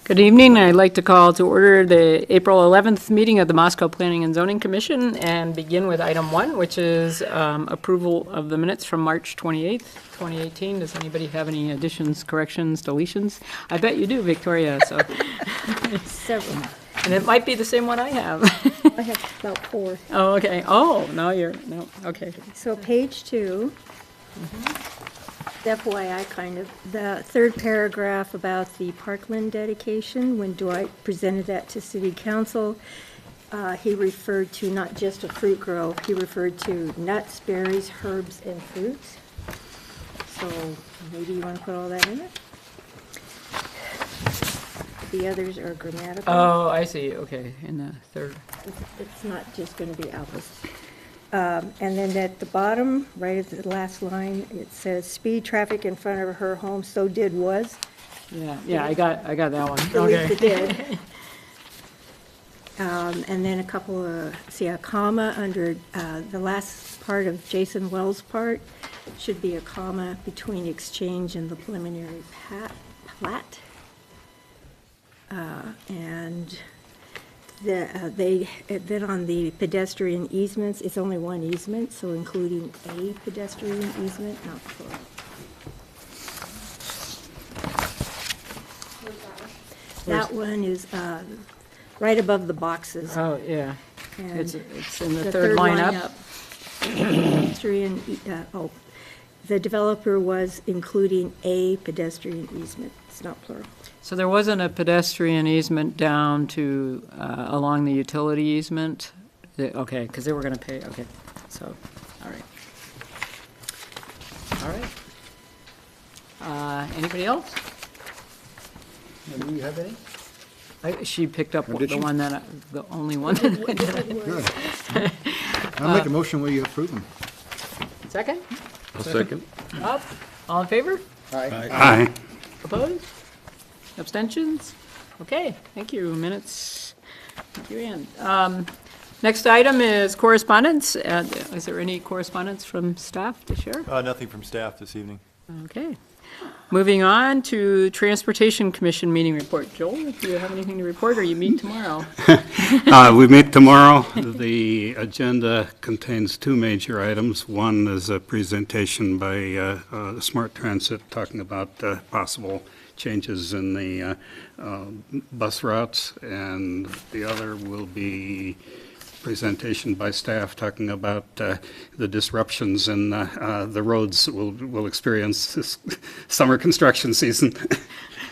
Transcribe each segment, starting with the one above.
Good evening. I'd like to call to order the April 11th meeting of the Moscow Planning and Zoning Commission and begin with item 1, which is approval of the minutes from March 28th, 2018. Does anybody have any additions, corrections, deletions? I bet you do, Victoria. So, Several. and it might be the same one I have. I have about 4. Oh, okay. Oh, no, okay. So page 2, FYI kind of, the third paragraph about the parkland dedication, when Dwight presented that to City Council, he referred to not just a fruit grove, he referred to nuts, berries, herbs, and fruits. So maybe you want to put all that in there? The others are grammatical. Oh, I see. Okay, in the third. It's not just going to be apples. And then at the bottom, right at the last line, it says speed traffic in front of her home, so did was. Yeah, I got that one. Delete the did. And then a couple of, a comma under the last part of Jason Wells' part, should be a comma between exchange and the preliminary plat. And then on the pedestrian easements, it's only one easement, so including a pedestrian easement, not plural. That one is right above the boxes. Oh, yeah. And It's in the third line up. Pedestrian, the developer was including a pedestrian easement. It's not plural. So there wasn't a pedestrian easement down to, along the utility easement? Okay, because they were going to pay, okay, so, all right. Anybody else? Do you have any? She picked up did the she? one that, the only one that I did. Good. I'll make a motion where you approve them. Second? I'll second. Up? All in favor? Aye. Opposed? Abstentions? Okay, thank you. Minutes. Thank you, Ann. Next item is correspondence. Is there any correspondence from staff to share? Nothing from staff this evening. Okay. Moving on to Transportation Commission meeting report. Joel, do you have anything to report, or you meet tomorrow? We meet tomorrow. The agenda contains 2 major items. One is a presentation by Smart Transit talking about possible changes in the bus routes, and the other will be presentation by staff talking about the disruptions in the roads we'll experience this summer construction season.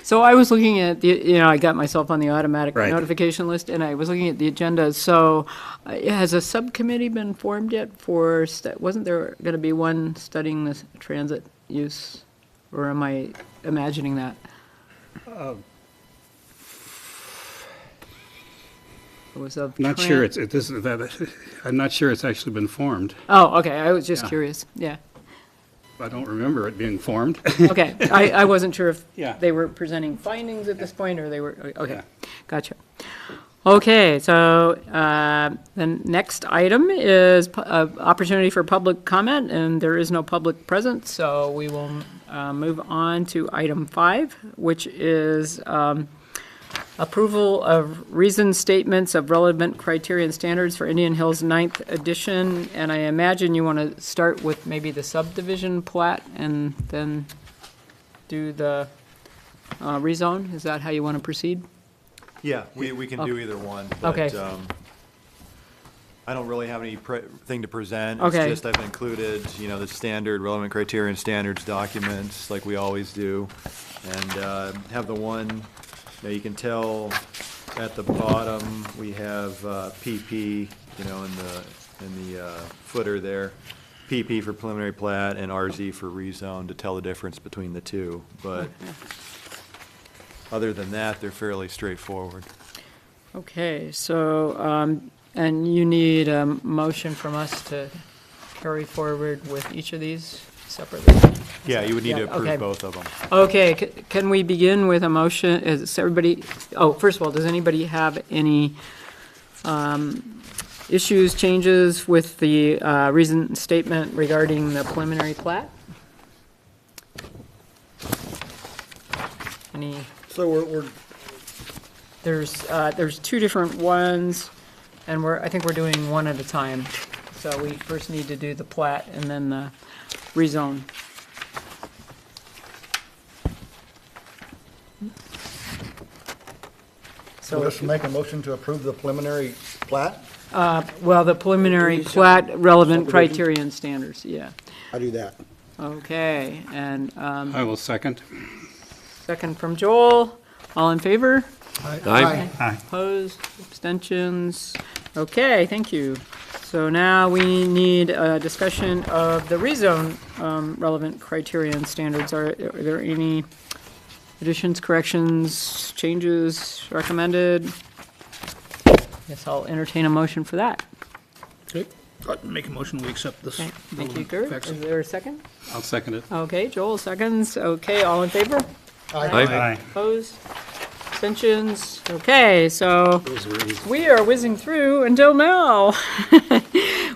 So I was looking at I got myself on the automatic Right. notification list, and I was looking at the agenda. So has a subcommittee been formed yet for, wasn't there going to be one studying this transit use, or am I imagining that? It was of Not sure I'm not sure it's actually been formed. Oh, okay. I was just Yeah. curious. Yeah. I don't remember it being formed. Okay. I wasn't sure if Yeah. they were presenting findings at this point, or they were. Okay. Yeah. Gotcha. Okay. So the next item is opportunity for public comment, and there is no public present, so we will move on to item 5, which is approval of reasoned statements of relevant criteria and standards for Indian Hills 9th edition. And I imagine you want to start with maybe the subdivision plat and then do the rezone? Is that how you want to proceed? Yeah, we can do either one. But, Okay. I don't really have anything to present. Okay. It's just I've included, the standard relevant criteria and standards documents like we always do. And have the one, you can tell at the bottom, we have PP, in the footer there. PP for preliminary plat and RZ for rezone to tell the difference between the two. But other than that, they're fairly straightforward. Okay, so, and you need a motion from us to carry forward with each of these separately? Yeah, you would need to okay. approve both of them. Okay, can we begin with a motion? Is everybody, first of all, does anybody have any issues, changes with the reasoned statement regarding the preliminary plat? Any? So we're There's two different ones, and I think we're doing one at a time. So we first need to do the plat and then the rezone. So let's make a motion to approve the preliminary plat? Well, the preliminary plat relevant criteria and standards, yeah. I do that. Okay, and I will second. second from Joel. All in favor? Aye. Aye. Opposed? Abstentions? Okay, thank you. So now we need a discussion of the rezone relevant criteria and standards. Are there any additions, corrections, changes recommended? Guess I'll entertain a motion for that. Okay, I'd make a motion, we accept this. Okay, thank you, Kurt. Facts. Is there a second? I'll second it. Okay, Joel seconds. Okay, all in favor? Aye. Opposed? Abstentions? Okay, so we are whizzing through until now,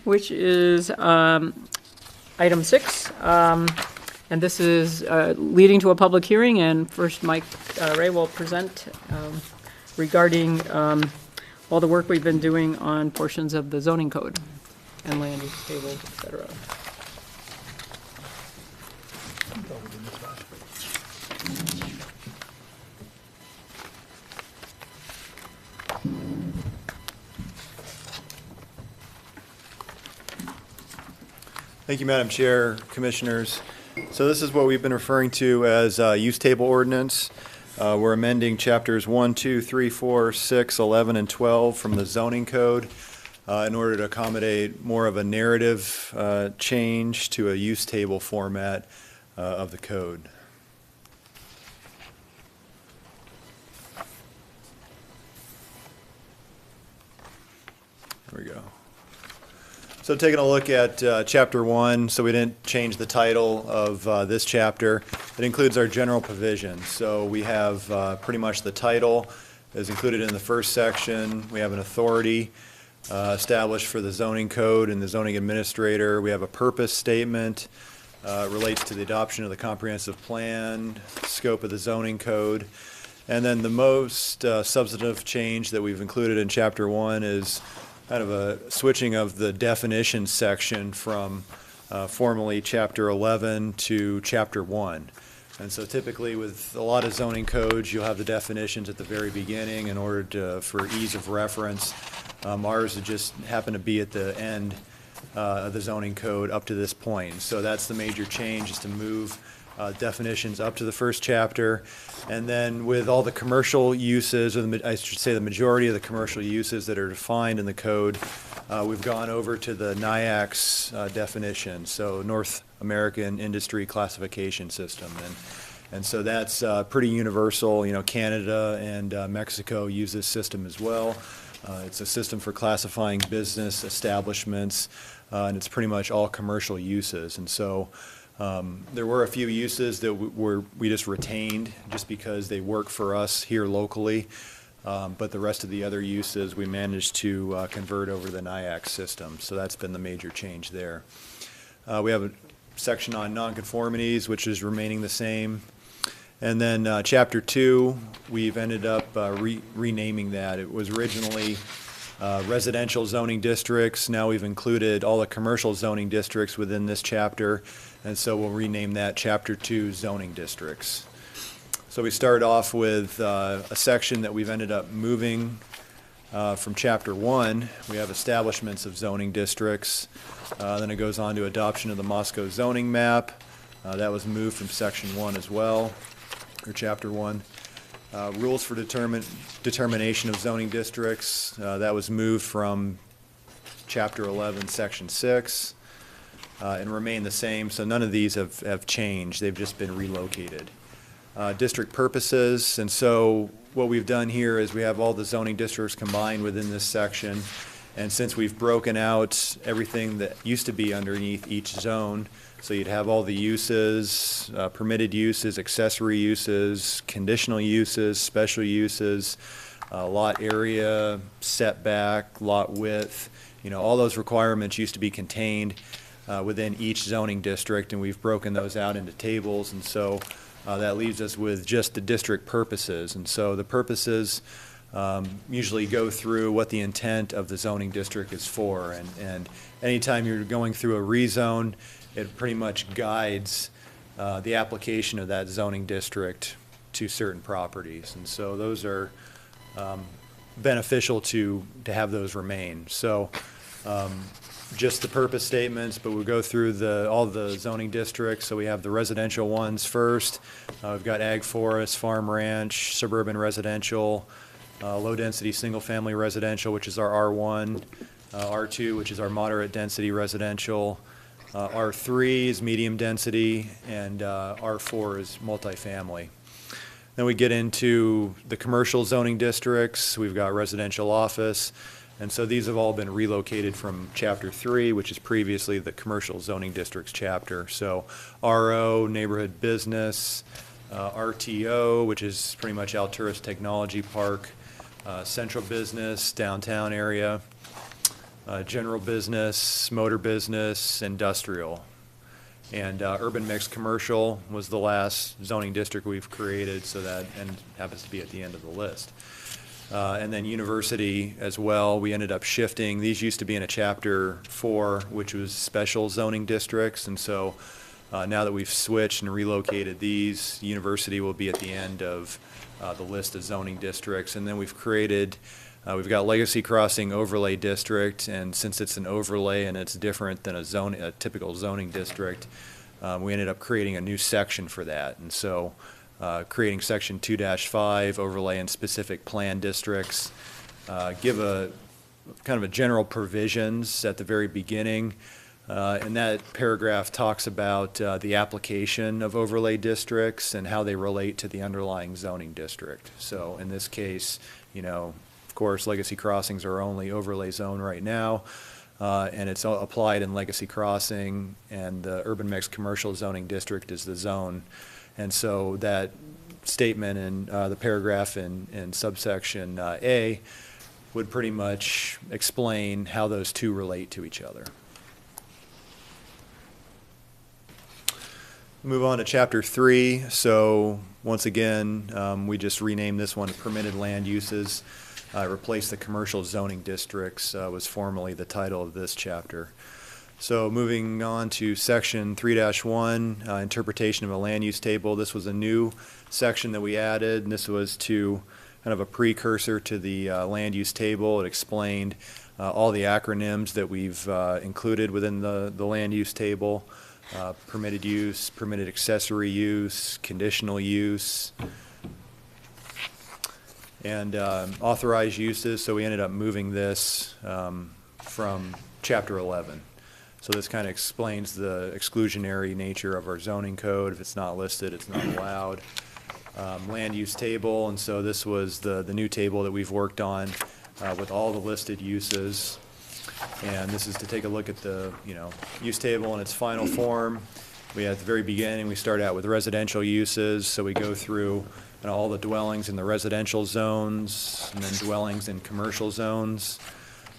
which is item 6. And this is leading to a public hearing, and first Mike Ray will present regarding all the work we've been doing on portions of the zoning code and land use tables, et cetera. Thank you, Madam Chair, Commissioners. So this is what we've been referring to as use table ordinance. We're amending chapters 1, 2, 3, 4, 6, 11, and 12 from the zoning code in order to accommodate more of a narrative change to a use table format of the code. There we go. So taking a look at Chapter 1, so we didn't change the title of this chapter. It includes our general provisions. So we have pretty much the title is included in the first section. We have an authority established for the zoning code and the zoning administrator. We have a purpose statement, relates to the adoption of the comprehensive plan, scope of the zoning code. And then the most substantive change that we've included in Chapter 1 is kind of a switching of the definition section from formerly Chapter 11 to Chapter 1. And so typically with a lot of zoning codes, you'll have the definitions at the very beginning in order to, for ease of reference. Ours would just happen to be at the end of the zoning code up to this point. So that's the major change, is to move definitions up to the first chapter. And then with all the commercial uses, or I should say the majority of the commercial uses that are defined in the code, we've gone over to the NIACS definition, so North American Industry Classification System. And so that's pretty universal. You know, Canada and Mexico use this system as well. It's a system for classifying business establishments, and it's pretty much all commercial uses. And so there were a few uses that we just retained just because they work for us here locally, but the rest of the other uses we managed to convert over to the NIACS system. So that's been the major change there. We have a section on nonconformities, which is remaining the same. And then Chapter 2, we've ended up renaming that. It was originally residential zoning districts. Now we've included all the commercial zoning districts within this chapter, and so we'll rename that Chapter 2 zoning districts. So we start off with a section that we've ended up moving from Chapter 1. We have establishments of zoning districts. Then it goes on to adoption of the Moscow zoning map. That was moved from Section 1 as well, or Chapter 1. Rules for determination of zoning districts, that was moved from Chapter 11, Section 6, and remain the same. So none of these have changed. They've just been relocated. District purposes, and so what we've done here is we have all the zoning districts combined within this section. And since we've broken out everything that used to be underneath each zone, so you'd have all the uses, permitted uses, accessory uses, conditional uses, special uses, lot area, setback, lot width, you know, all those requirements used to be contained within each zoning district, and we've broken those out into tables, and so that leaves us with just the district purposes. And so the purposes usually go through what the intent of the zoning district is for. And anytime you're going through a rezone, it pretty much guides the application of that zoning district to certain properties. And so those are beneficial to have those remain. So just the purpose statements, but we'll go through all the zoning districts. So we have the residential ones first. We've got ag forest, farm ranch, suburban residential, low-density single-family residential, which is our R1, R2, which is our moderate-density residential, R3 is medium-density, and R4 is multifamily. Then we get into the commercial zoning districts. We've got residential office, and so these have all been relocated from Chapter 3, which is previously the commercial zoning districts chapter. So RO, neighborhood business, RTO, which is pretty much Alturas Technology Park, central business, downtown area, general business, motor business, industrial. And urban mixed commercial was the last zoning district we've created, so that and happens to be at the end of the list. And then university as well, we ended up shifting. These used to be in a Chapter 4, which was special zoning districts, and so now that we've switched and relocated these, university will be at the end of the list of zoning districts. And then we've created, we've got Legacy Crossing Overlay District, and since it's an overlay and it's different than a typical zoning district, we ended up creating a new section for that. And so creating Section 2-5, overlay and specific plan districts, give a kind of a general provisions at the very beginning. And that paragraph talks about the application of overlay districts and how they relate to the underlying zoning district. So in this case, of course, Legacy Crossings are our only overlay zone right now, and it's applied in Legacy Crossing, and the urban mixed commercial zoning district is the zone. And so that statement in the paragraph in subsection A would pretty much explain how those two relate to each other. Move on to Chapter 3. So once again, we just renamed this one Permitted Land Uses. Replaced the commercial zoning districts was formerly the title of this chapter. So moving on to Section 3-1, interpretation of a land use table. This was a new section that we added, and this was to kind of a precursor to the land use table. It explained all the acronyms that we've included within the land use table. Permitted use, permitted accessory use, conditional use, and authorized uses. So we ended up moving this from Chapter 11. So this kind of explains the exclusionary nature of our zoning code. If it's not listed, it's not allowed. Land use table, and so this was the new table that we've worked on with all the listed uses. And this is to take a look at the use table in its final form. At the very beginning, we start out with residential uses, so we go through all the dwellings in the residential zones, and then dwellings in commercial zones.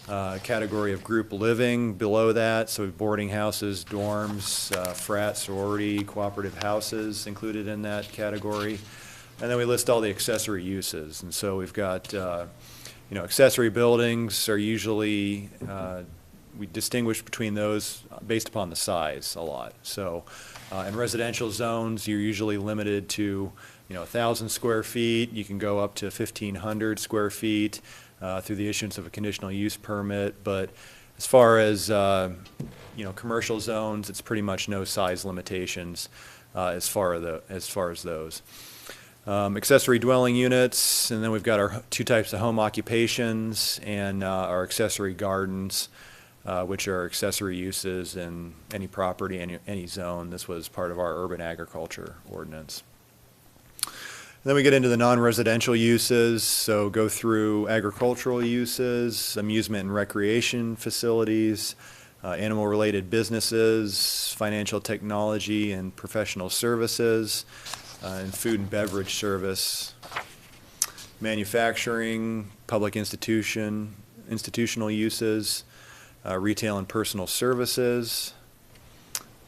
Category of group living below that, so boarding houses, dorms, frat, sorority, cooperative houses included in that category. And then we list all the accessory uses, and so we've got accessory buildings are usually, we distinguish between those based upon the size a lot. So in residential zones, you're usually limited to 1,000 square feet. You can go up to 1,500 square feet through the issuance of a conditional use permit. But as far as commercial zones, it's pretty much no size limitations as far as those. Accessory dwelling units, and then we've got our two types of home occupations and our accessory gardens, which are accessory uses in any property, any zone. This was part of our urban agriculture ordinance. And then we get into the non-residential uses, so go through agricultural uses, amusement and recreation facilities, animal-related businesses, financial technology and professional services, and food and beverage service, manufacturing, public institutional uses, retail and personal services,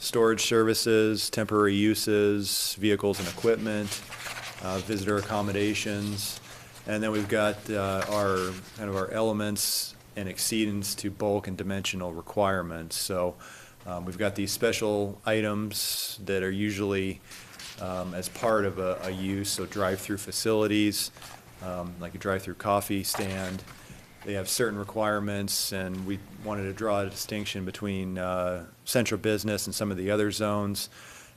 storage services, temporary uses, vehicles and equipment, visitor accommodations, And then we've got our elements and exceedance to bulk and dimensional requirements. So we've got these special items that are usually as part of a use, so drive-through facilities, like a drive-through coffee stand. They have certain requirements, and we wanted to draw a distinction between central business and some of the other zones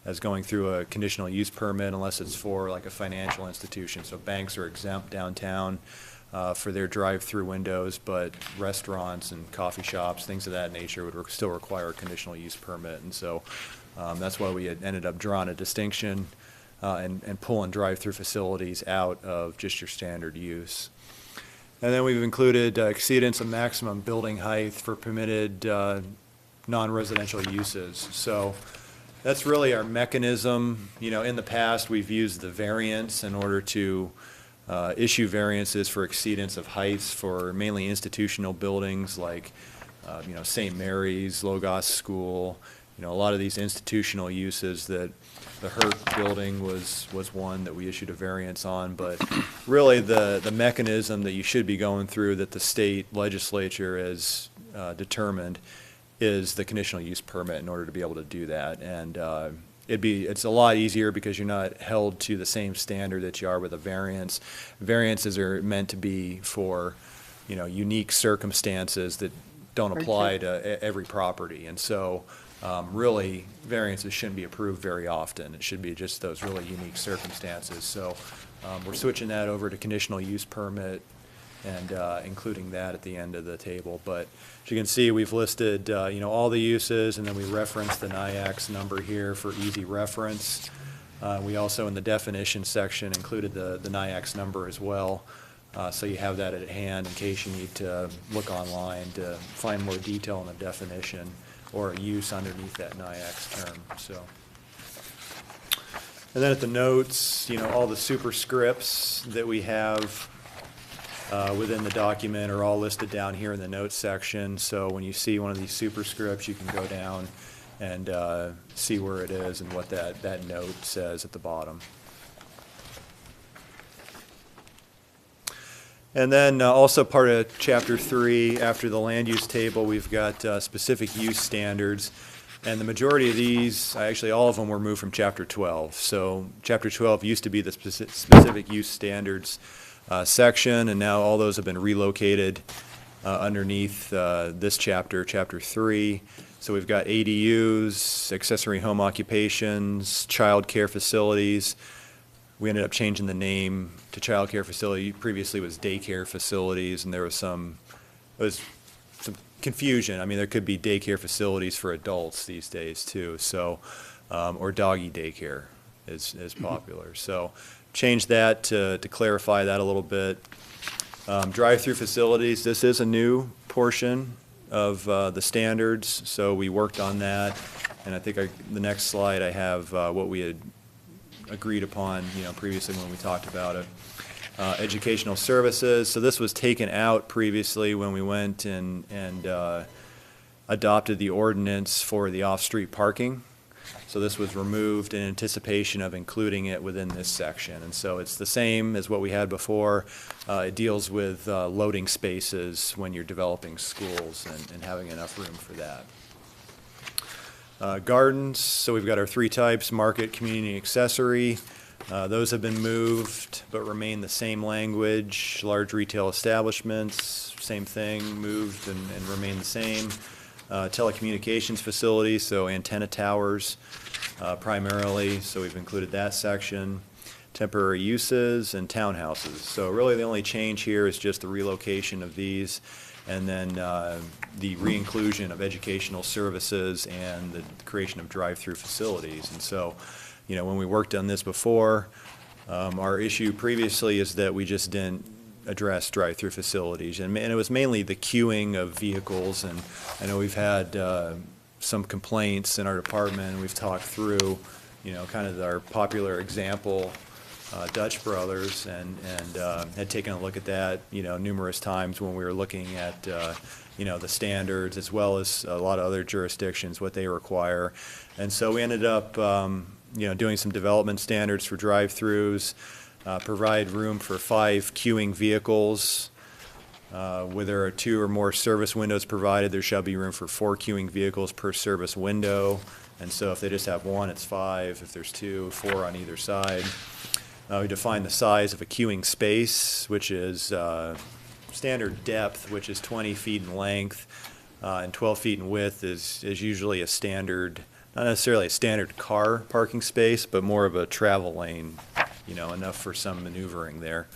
as going through a conditional use permit unless it's for like a financial institution. So banks are exempt downtown for their drive-through windows, but restaurants and coffee shops, things of that nature would still require a conditional use permit. And so that's why we had ended up drawing a distinction and pulling drive-through facilities out of just your standard use. And then we've included exceedance of maximum building height for permitted non-residential uses. So that's really our mechanism. You know, in the past, we've used the variance in order to issue variances for exceedance of heights for mainly institutional buildings like, you know, St. Mary's, Logos School, you know, a lot of these institutional uses. That the Hurt building was one that we issued a variance on. But really the mechanism that you should be going through, that the state legislature has determined, is the conditional use permit in order to be able to do that. And it's a lot easier because you're not held to the same standard that you are with a variance. Variances are meant to be for, you know, unique circumstances that don't apply to every property. And so really variances shouldn't be approved very often. It should be just those really unique circumstances. So we're switching that over to conditional use permit and including that at the end of the table. But as you can see, we've listed you know, all the uses, and then we reference the NIAX number here for easy reference. We also, in the definition section, included the NIAX number as well, so you have that at hand in case you need to look online to find more detail on the definition or a use underneath that NIAX term. So, and then at the notes, you know, all the superscripts that we have within the document are all listed down here in the notes section. So when you see one of these superscripts, you can go down and see where it is and what that note says at the bottom. And then also part of Chapter 3, after the land use table, we've got specific use standards. And the majority of these, actually all of them, were moved from Chapter 12. So Chapter 12 used to be the specific use standards section, and now all those have been relocated underneath this chapter, Chapter 3. So we've got ADUs, accessory home occupations, child care facilities. We ended up changing the name to child care facility. Previously it was daycare facilities, and there was some confusion. I mean, there could be daycare facilities for adults these days too. So, or doggy daycare is popular. So change that to clarify that a little bit. Drive-through facilities, this is a new portion of the standards, so we worked on that. And I think the next slide I have what we had agreed upon, you know, previously when we talked about it. Educational services, so this was taken out previously when we went and adopted the ordinance for the off-street parking. So this was removed in anticipation of including it within this section. And so it's the same as what we had before. It deals with loading spaces when you're developing schools and having enough room for that. Gardens, so we've got our three types: market, community, accessory. Those have been moved but remain the same language. Large retail establishments, same thing, moved and remain the same. Telecommunications facilities, so antenna towers primarily, so we've included that section. Temporary uses and townhouses. So really the only change here is just the relocation of these, and then the re-inclusion of educational services and the creation of drive-through facilities. And so, you know, when we worked on this before, our issue previously is that we just didn't address drive-through facilities, and it was mainly the queuing of vehicles. And I know we've had some complaints in our department, and we've talked through, you know, kind of our popular example, Dutch Brothers, and had taken a look at that, you know, numerous times when we were looking at, you know, the standards as well as a lot of other jurisdictions, what they require. And so we ended up, you know, doing some development standards for drive-throughs. provide room for 5 queuing vehicles. Where there are 2 or more service windows provided, there shall be room for 4 queuing vehicles per service window. And so if they just have 1, it's 5. If there's 2, 4 on either side. We define the size of a queuing space, which is standard depth, which is 20 feet in length, and 12 feet in width is usually a standard, not necessarily a standard car parking space, but more of a travel lane, enough for some maneuvering there.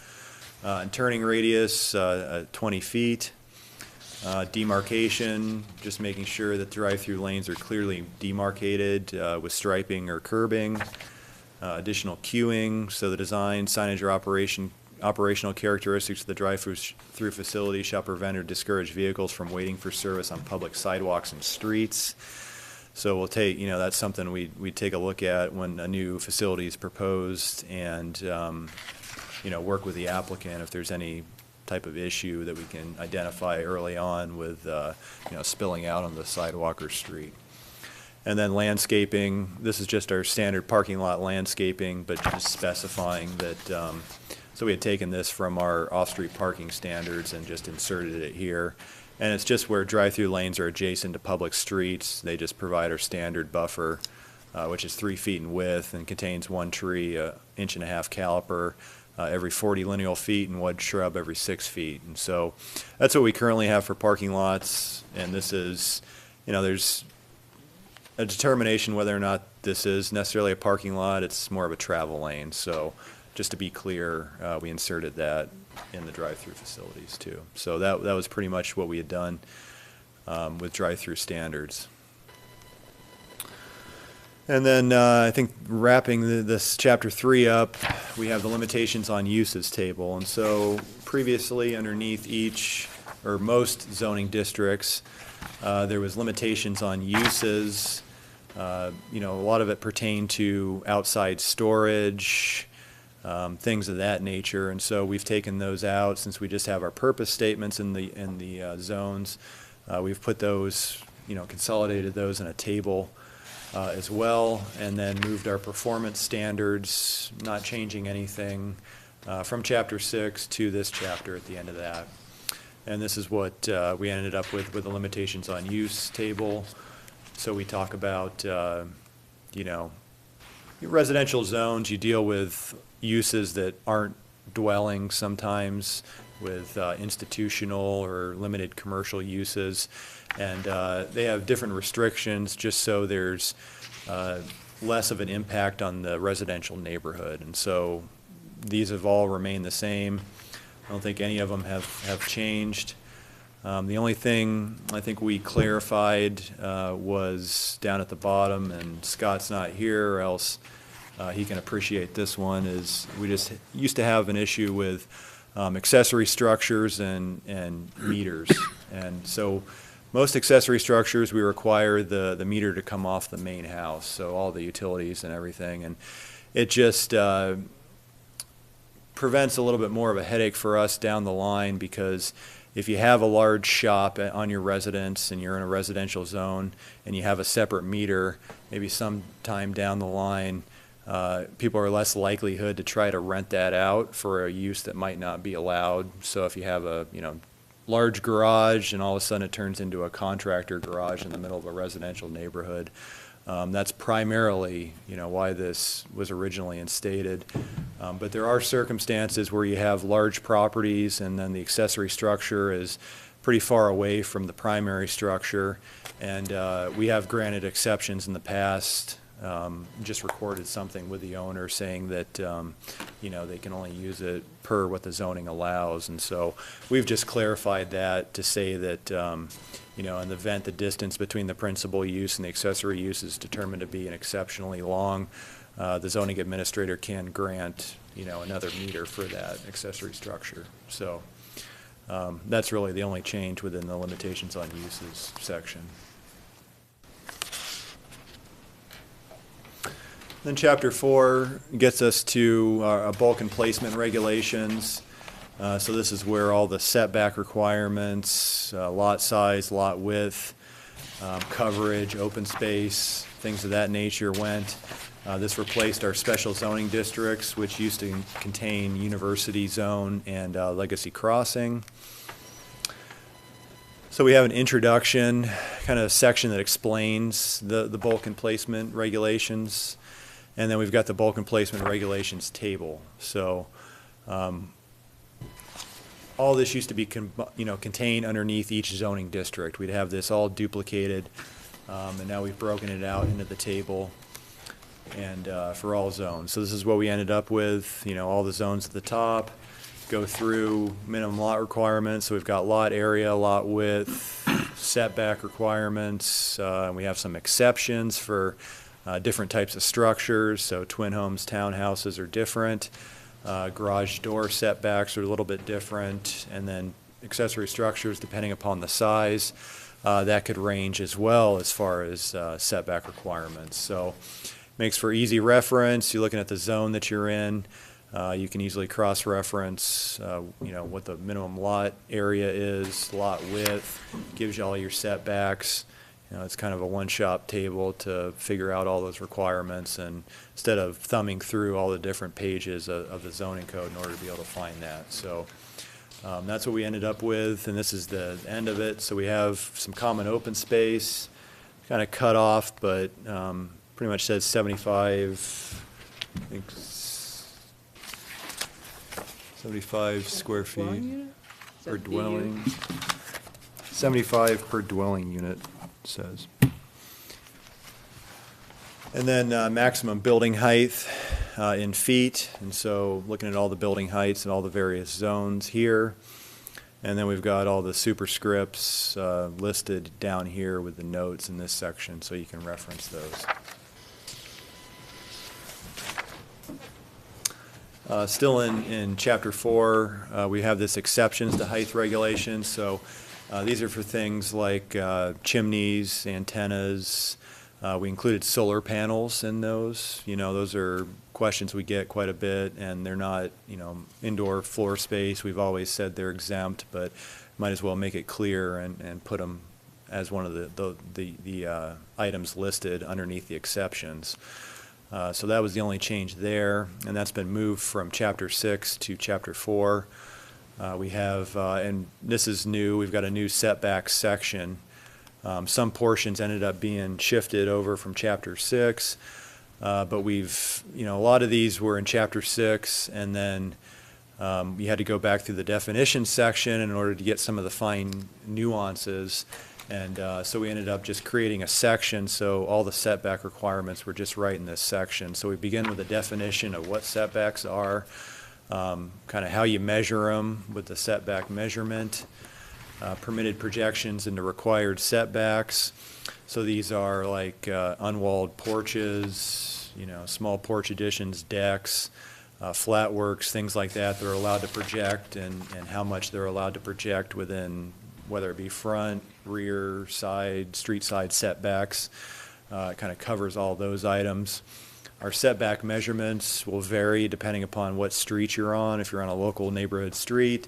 And turning radius, 20 feet. Demarcation, just making sure that drive-through lanes are clearly demarcated with striping or curbing. Additional queuing, so the design, signage, or operational characteristics of the drive-through facility shall prevent or discourage vehicles from waiting for service on public sidewalks and streets. So we'll take, that's something we take a look at when a new facility is proposed, and work with the applicant if there's any type of issue that we can identify early on with spilling out on the sidewalk or street. And then landscaping, this is just our standard parking lot landscaping, but just specifying that, so we had taken this from our off-street parking standards and just inserted it here. And it's just where drive-through lanes are adjacent to public streets, they just provide our standard buffer, which is 3 feet in width and contains 1 tree, 1.5 inch caliper, every 40 lineal feet, and 1 shrub every 6 feet. And so that's what we currently have for parking lots, and this is, there's a determination whether or not this is necessarily a parking lot. It's more of a travel lane. So just to be clear, we inserted that in the drive-through facilities too. So that was pretty much what we had done with drive-through standards. And then I think wrapping this chapter 3 up, we have the limitations on uses table. And so previously underneath each or most zoning districts, there was limitations on uses. A lot of it pertained to outside storage, things of that nature, and so we've taken those out since we just have our purpose statements in the zones. We've put those, consolidated those in a table as well, and then moved our performance standards, not changing anything from chapter 6 to this chapter at the end of that. And this is what we ended up with the limitations on use table. So we talk about, residential zones, you deal with uses that aren't dwellings sometimes, with institutional or limited commercial uses. And they have different restrictions just so there's less of an impact on the residential neighborhood. And so these have all remained the same. I don't think any of them have changed. The only thing I think we clarified was down at the bottom, and Scott's not here, or else he can appreciate this one, is we just used to have an issue with accessory structures and meters. And so most accessory structures, we require the meter to come off the main house, so all the utilities and everything. And it just prevents a little bit more of a headache for us down the line, because if you have a large shop on your residence and you're in a residential zone and you have a separate meter, maybe sometime down the line, people are less likelihood to try to rent that out for a use that might not be allowed. So if you have a large garage and all of a sudden it turns into a contractor garage in the middle of a residential neighborhood, that's primarily why this was originally instated. But there are circumstances where you have large properties and then the accessory structure is pretty far away from the primary structure, and we have granted exceptions in the past. Just recorded something with the owner saying that they can only use it per what the zoning allows, and so we've just clarified that to say that in the event the distance between the principal use and the accessory use is determined to be an exceptionally long, the zoning administrator can grant another meter for that accessory structure. So that's really the only change within the limitations on uses section. Then Chapter 4 gets us to bulk and placement regulations. So this is where all the setback requirements, lot size, lot width, coverage, open space, things of that nature went. This replaced our special zoning districts, which used to contain University Zone and Legacy Crossing. So we have an introduction, kind of section that explains the bulk and placement regulations, and then we've got the bulk and placement regulations table. So all this used to be contained underneath each zoning district. We'd have this all duplicated, and now we've broken it out into the table and for all zones. So this is what we ended up with, all the zones at the top, go through minimum lot requirements. So we've got lot area, lot width, setback requirements. We have some exceptions for different types of structures. So twin homes, townhouses are different. Garage door setbacks are a little bit different. And then accessory structures, depending upon the size, that could range as well as far as setback requirements. So makes for easy reference. You're looking at the zone that you're in. You can easily cross-reference, what the minimum lot area is, lot width, gives you all your setbacks. It's kind of a one-shop table to figure out all those requirements, and instead of thumbing through all the different pages of the zoning code in order to be able to find that. So that's what we ended up with, and this is the end of it. So we have some common open space, kind of cut off, but pretty much says 75, I think 75 square feet per dwelling. 75 per dwelling unit, it says. And then maximum building height in feet. And so looking at all the building heights and all the various zones here. And then we've got all the superscripts listed down here with the notes in this section, so you can reference those. Still in Chapter 4, we have this exceptions to height regulations. So these are for things like chimneys, antennas. We included solar panels in those. Those are questions we get quite a bit, and they're not, indoor floor space. We've always said they're exempt, but might as well make it clear and put them as one of the items listed underneath the exceptions. So that was the only change there, and that's been moved from Chapter 6 to Chapter 4. We have, and this is new, we've got a new setback section. Some portions ended up being shifted over from Chapter 6, but we've, a lot of these were in Chapter 6, and then we had to go back through the definition section in order to get some of the fine nuances. And so we ended up just creating a section, so all the setback requirements were just right in this section. So we begin with a definition of what setbacks are, kind of how you measure them with the setback measurement, permitted projections into required setbacks. So these are like unwalled porches, small porch additions, decks, flat works, things like that that are allowed to project, and how much they're allowed to project within, whether it be front, rear, side, street side setbacks. It kind of covers all those items. Our setback measurements will vary depending upon what street you're on. If you're on a local neighborhood street,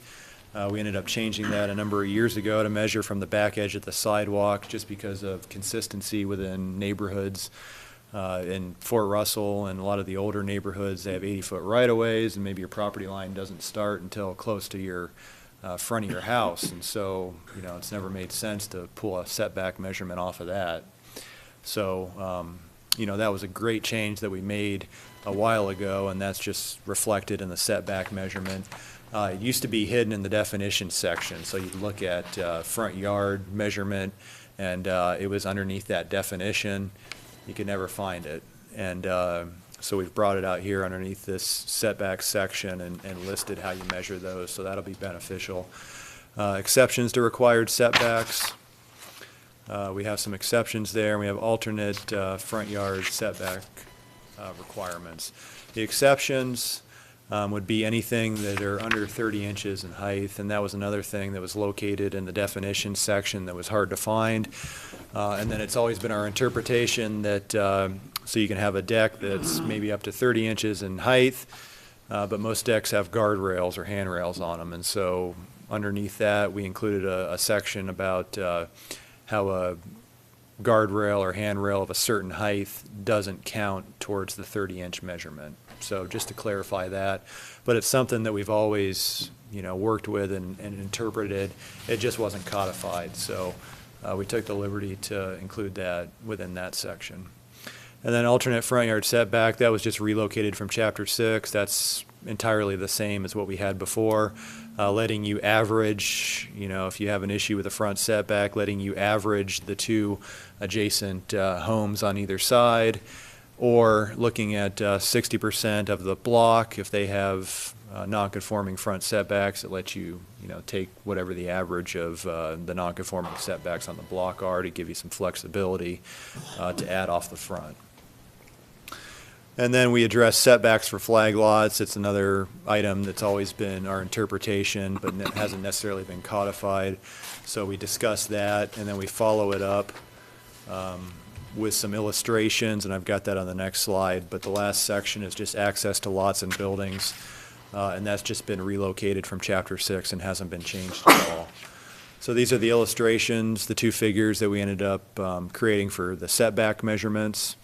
we ended up changing that a number of years ago to measure from the back edge of the sidewalk, just because of consistency within neighborhoods. In Fort Russell and a lot of the older neighborhoods, they have 80-foot right-of-ways, and maybe your property line doesn't start until close to your front of your house, and so it's never made sense to pull a setback measurement off of that. So that was a great change that we made a while ago, and that's just reflected in the setback measurement. It used to be hidden in the definition section, so you'd look at front yard measurement, and it was underneath that definition. You could never find it, and so we've brought it out here underneath this setback section and listed how you measure those, so that'll be beneficial. Exceptions to required setbacks. We have some exceptions there. We have alternate front yard setback requirements. The exceptions would be anything that are under 30 inches in height, and that was another thing that was located in the definition section that was hard to find. And then it's always been our interpretation that so you can have a deck that's maybe up to 30 inches in height, but most decks have guardrails or handrails on them, and so underneath that we included a section about how guardrail or handrail of a certain height doesn't count towards the 30-inch measurement. So just to clarify that, but it's something that we've always, worked with and interpreted. It just wasn't codified, so we took the liberty to include that within that section. And then alternate front yard setback, that was just relocated from Chapter 6. That's entirely the same as what we had before, letting you average, if you have an issue with the front setback, letting you average the two adjacent homes on either side, or looking at 60% of the block. If they have non-conforming front setbacks, it lets you, take whatever the average of the non-conforming setbacks on the block are to give you some flexibility to add off the front. And then we address setbacks for flag lots. It's another item that's always been our interpretation, but hasn't necessarily been codified. So we discuss that, and then we follow it up with some illustrations, and I've got that on the next slide. But the last section is just access to lots and buildings, and that's just been relocated from Chapter 6 and hasn't been changed at all. So these are the illustrations, the two figures that we ended up creating for the setback measurements.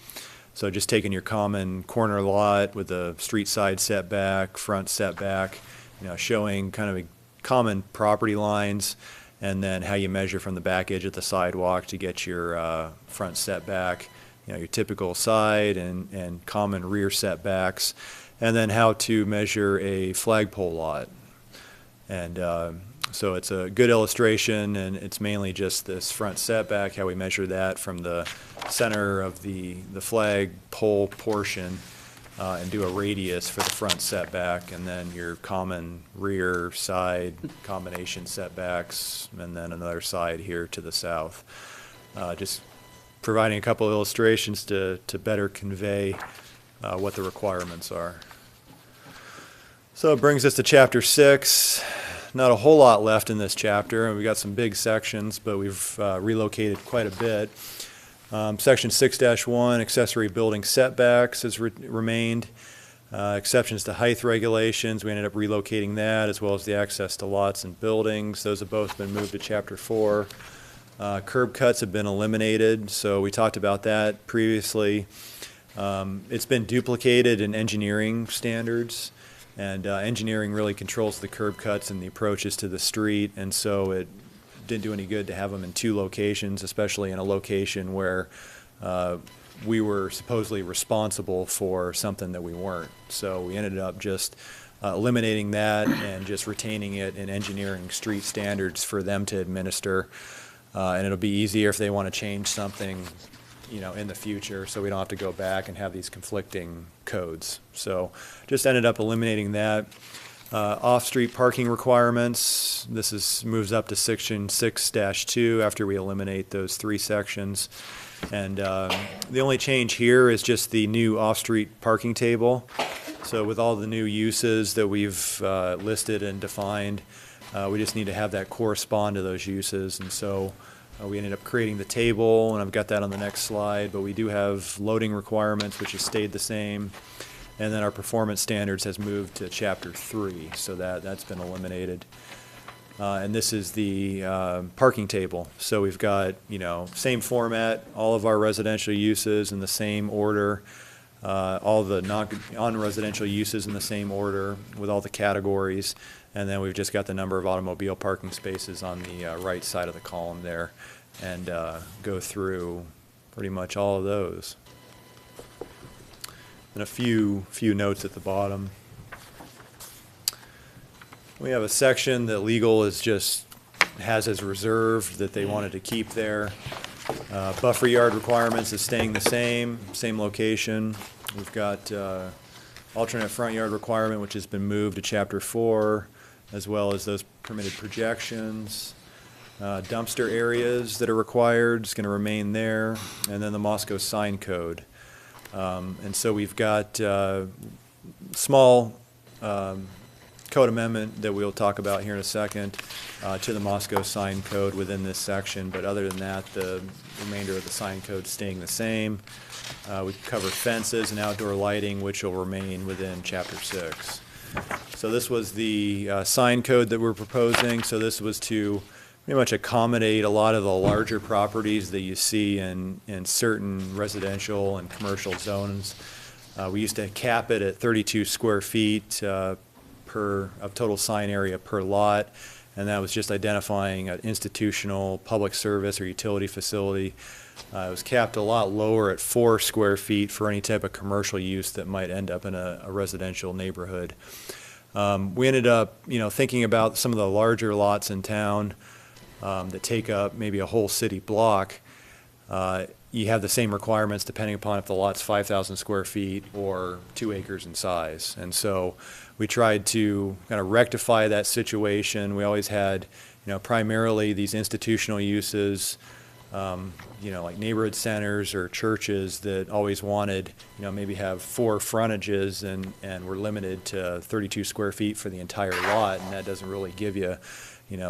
So just taking your common corner lot with a street side setback, front setback, showing kind of common property lines, and then how you measure from the back edge of the sidewalk to get your front setback, your typical side and common rear setbacks, and then how to measure a flagpole lot. And so it's a good illustration, and it's mainly just this front setback, how we measure that from the center of the flag pole portion and do a radius for the front setback, and then your common rear side combination setbacks, and then another side here to the south. Just providing a couple illustrations to better convey what the requirements are. So it brings us to Chapter 6. Not a whole lot left in this chapter, and we've got some big sections, but we've relocated quite a bit. Section 6-1, accessory building setbacks has remained. Exceptions to height regulations, we ended up relocating that, as well as the access to lots and buildings. Those have both been moved to Chapter 4. Curb cuts have been eliminated, so we talked about that previously. It's been duplicated in engineering standards. And engineering really controls the curb cuts and the approaches to the street, and so it didn't do any good to have them in two locations, especially in a location where we were supposedly responsible for something that we weren't. So we ended up just eliminating that and just retaining it in engineering street standards for them to administer. And it'll be easier if they want to change something in the future, so we don't have to go back and have these conflicting codes. So just ended up eliminating that. Off-street parking requirements, this moves up to Section 6-2 after we eliminate those three sections. And the only change here is just the new off-street parking table. So with all the new uses that we've listed and defined, we just need to have that correspond to those uses. And so we ended up creating the table, and I've got that on the next slide, but we do have loading requirements, which has stayed the same. And then our performance standards has moved to Chapter 3, so that's been eliminated. And this is the parking table. So we've got, same format, all of our residential uses in the same order, all the non-residential uses in the same order with all the categories. And then we've just got the number of automobile parking spaces on the right side of the column there, and go through pretty much all of those. And a few notes at the bottom. We have a section that legal has as reserved that they wanted to keep there. Buffer yard requirements is staying the same location. We've got alternate front yard requirement, which has been moved to Chapter 4, as well as those permitted projections. Dumpster areas that are required is going to remain there, and then the Moscow sign code. And so we've got small code amendment that we'll talk about here in a second to the Moscow sign code within this section, but other than that, the remainder of the sign code staying the same. We cover fences and outdoor lighting, which will remain within Chapter 6. So this was the sign code that we're proposing. So this was to pretty much accommodate a lot of the larger properties that you see in certain residential and commercial zones. We used to cap it at 32 square feet of total sign area per lot, and that was just identifying an institutional, public service, or utility facility. It was capped a lot lower at 4 square feet for any type of commercial use that might end up in a residential neighborhood. We ended up, thinking about some of the larger lots in town that take up maybe a whole city block. You have the same requirements depending upon if the lot's 5,000 square feet or 2 acres in size. And so we tried to kind of rectify that situation. We always had, primarily these institutional uses, like neighborhood centers or churches that always wanted, maybe have 4 frontages and were limited to 32 square feet for the entire lot, and that doesn't really give you,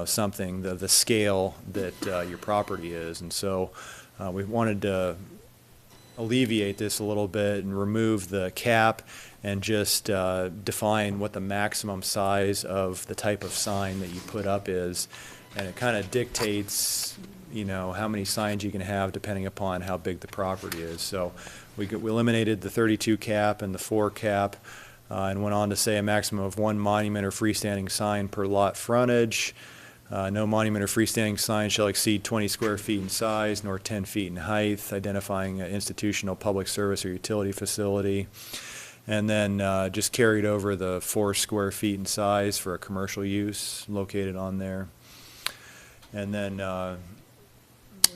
something, the scale that your property is. And so we wanted to alleviate this a little bit and remove the cap and just define what the maximum size of the type of sign that you put up is. And it kind of dictates, how many signs you can have depending upon how big the property is. So we eliminated the 32 cap and the 4 cap and went on to say a maximum of 1 monument or freestanding sign per lot frontage. No monument or freestanding sign shall exceed 20 square feet in size nor 10 feet in height, identifying an institutional, public service, or utility facility. And then just carried over the 4 square feet in size for a commercial use located on there. And then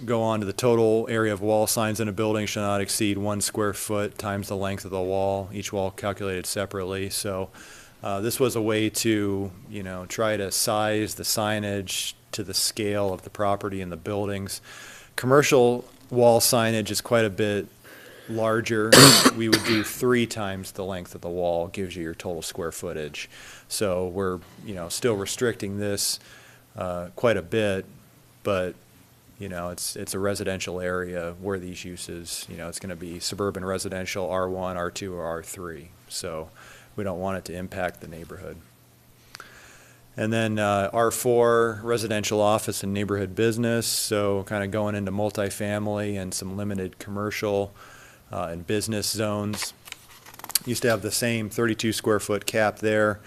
go on to the total area of wall signs in a building shall not exceed 1 square foot times the length of the wall, each wall calculated separately. So this was a way to, try to size the signage to the scale of the property and the buildings. Commercial wall signage is quite a bit larger. We would do 3 times the length of the wall, gives you your total square footage. So we're, still restricting this quite a bit, but it's a residential area where these uses, it's going to be suburban residential, R1, R2, or R3. So we don't want it to impact the neighborhood. And then R4, residential office and neighborhood business. So kind of going into multifamily and some limited commercial and business zones. Used to have the same 32 square foot cap there.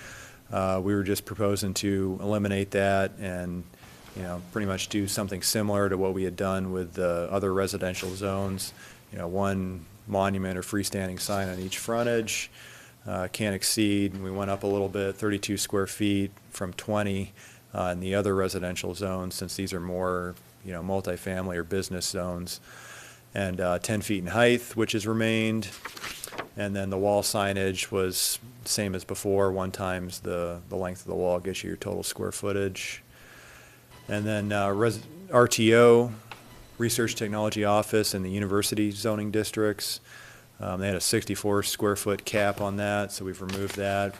We were just proposing to eliminate that and pretty much do something similar to what we had done with the other residential zones. 1 monument or freestanding sign on each frontage, can't exceed, and we went up a little bit, 32 square feet from 20 in the other residential zones, since these are more, multifamily or business zones, and 10 feet in height, which has remained. And then the wall signage was same as before, 1 times the length of the wall gets you your total square footage. And then RTO, Research Technology Office, in the university zoning districts. They had a 64 square foot cap on that, so we've removed that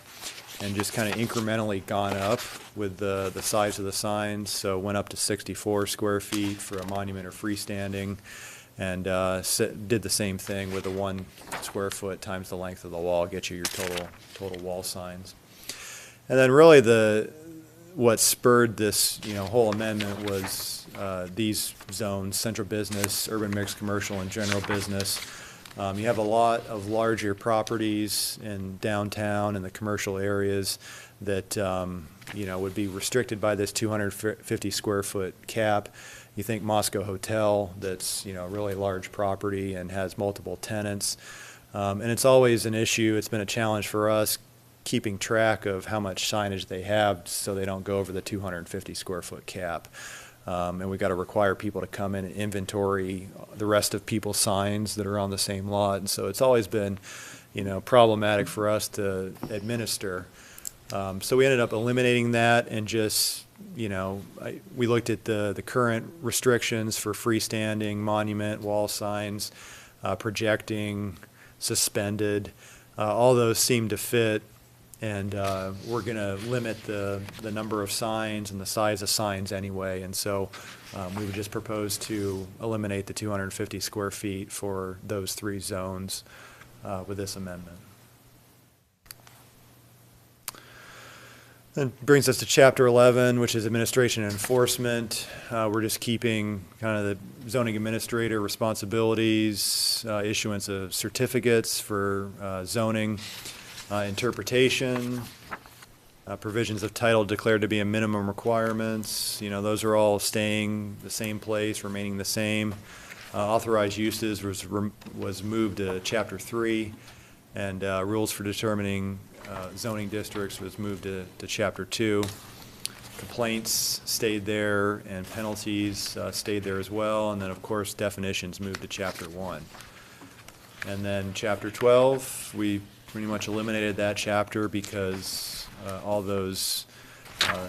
and just kind of incrementally gone up with the size of the signs. So went up to 64 square feet for a monument or freestanding, and did the same thing with the 1 square foot times the length of the wall, get you your total wall signs. And then really what spurred this whole amendment was these zones: central business, urban mixed commercial, and general business. You have a lot of larger properties in downtown and the commercial areas that would be restricted by this 250 square foot cap. You think Moscow Hotel, that's really large property and has multiple tenants, and it's always an issue. It's been a challenge for us keeping track of how much signage they have so they don't go over the 250 square foot cap. And we've got to require people to come in and inventory the rest of people's signs that are on the same lot. And so it's always been, problematic for us to administer. So we ended up eliminating that and just, we looked at the current restrictions for freestanding, monument, wall signs, projecting, suspended. All those seem to fit. And we're going to limit the number of signs and the size of signs anyway. And so we would just propose to eliminate the 250 square feet for those 3 zones with this amendment. That brings us to Chapter 11, which is Administration and Enforcement. We're just keeping kind of the zoning administrator responsibilities, issuance of certificates for zoning, interpretation, provisions of title declared to be a minimum requirements. Those are all staying the same place, remaining the same. Authorized uses was moved to Chapter 3, and rules for determining zoning districts was moved to Chapter 2. Complaints stayed there, and penalties stayed there as well. And then, of course, definitions moved to Chapter 1. And then Chapter 12, we pretty much eliminated that chapter because all those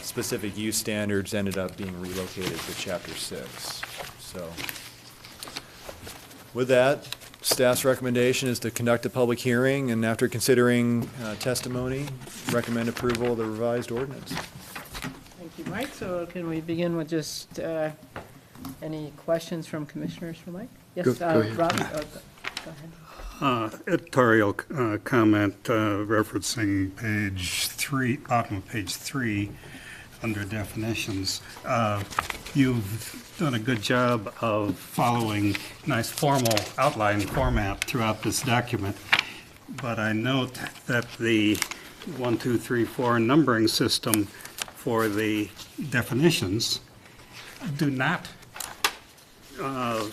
specific use standards ended up being relocated to Chapter 6. So with that, staff's recommendation is to conduct a public hearing, and after considering testimony, recommend approval of the revised ordinance. Thank you, Mike. So can we begin with just any questions from commissioners for Mike? Yes, Go ahead. Rob? Go ahead. Editorial comment referencing page 3, bottom of page 3, under definitions. You've done a good job of following nice formal outline format throughout this document, but I note that the 1, 2, 3, 4 numbering system for the definitions do not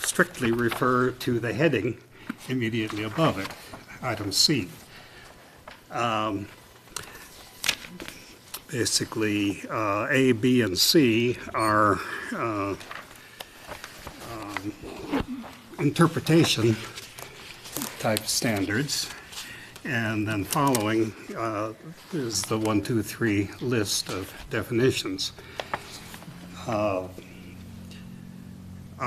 strictly refer to the heading immediately above it, item C. Basically, A, B, and C are interpretation type standards, and then following is the 1, 2, 3 list of definitions. I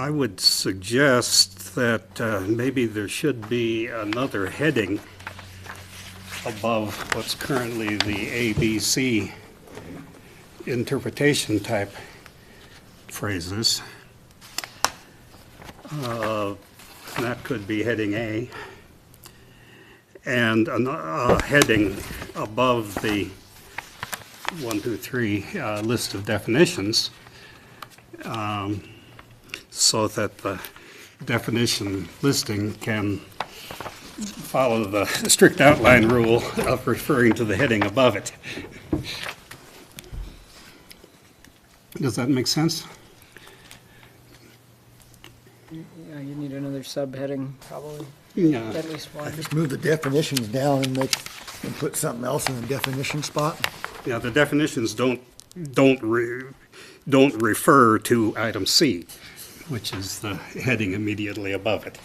would suggest that maybe there should be another heading above what's currently the ABC interpretation type phrases. That could be heading A. And a heading above the 1, 2, 3 list of definitions, so that the definition listing can follow the strict outline rule of referring to the heading above it. Does that make sense? Yeah, you need another subheading, probably, Yeah. at least one. Just move the definitions down and put something else in the definition spot. Yeah, the definitions don't refer to item C, which is the heading immediately above it.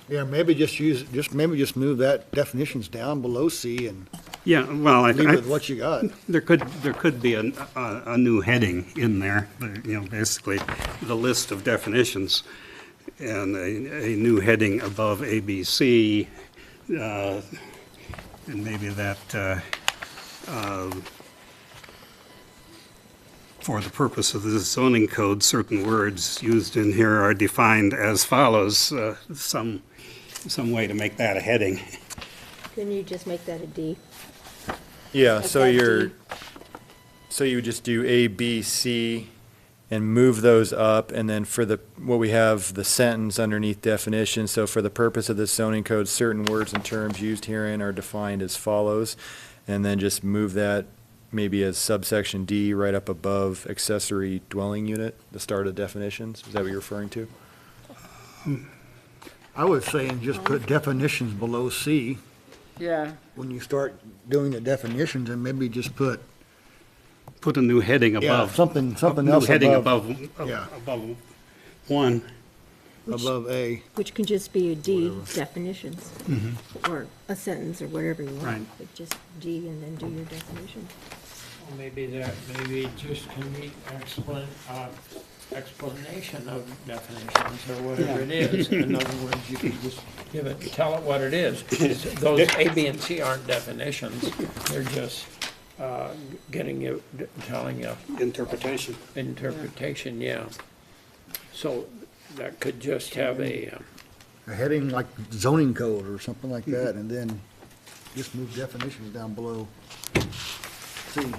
Yeah, maybe just move that definitions down below C and Yeah, well, leave it with what you got. there could be a new heading in there, basically the list of definitions, and a new heading above ABC, and maybe that for the purpose of the zoning code, certain words used in here are defined as follows, some way to make that a heading. Can you just make that a D? Yeah, Like so that you would just do A, B, C, and move those up, and then for what we have, the sentence underneath definition, so for the purpose of this zoning code, certain words and terms used herein are defined as follows, and then just move that maybe as subsection D right up above accessory dwelling unit, the start of definitions. Is that what you're referring to? I was saying just put definitions below C Yeah, when you start doing the definitions, and maybe just put, Put a new heading yeah, above. something New else heading above above 1. A. Which can just be a D, definitions, or a sentence, or whatever you want. Right. But just D and then do your definition. Maybe just to meet explanation of definitions or whatever it is. In other words, you can just tell it what it is. Those A, B, and C aren't definitions. They're just telling you Interpretation. interpretation, yeah. So that could just have a, A heading like zoning code or something like that, and then just move definitions down below C.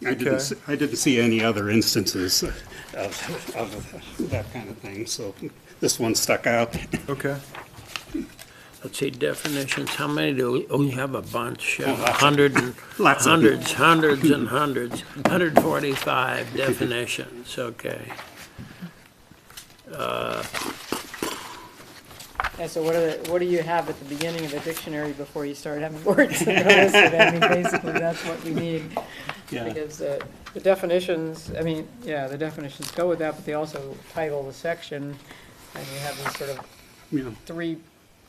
I didn't see any other instances of that kind of thing, so this one stuck out. Okay. Let's see, definitions, how many do we, oh, you have a bunch, lots of- 100 and, Lots of them. hundreds and hundreds, 145 definitions, okay. Yeah, so what do you have at the beginning of the dictionary before you start having words that are listed? I mean, basically, that's what we need. Yeah. Because the definitions, I mean, yeah, the definitions go with that, but they also title the section, and you have these sort of Yeah. three,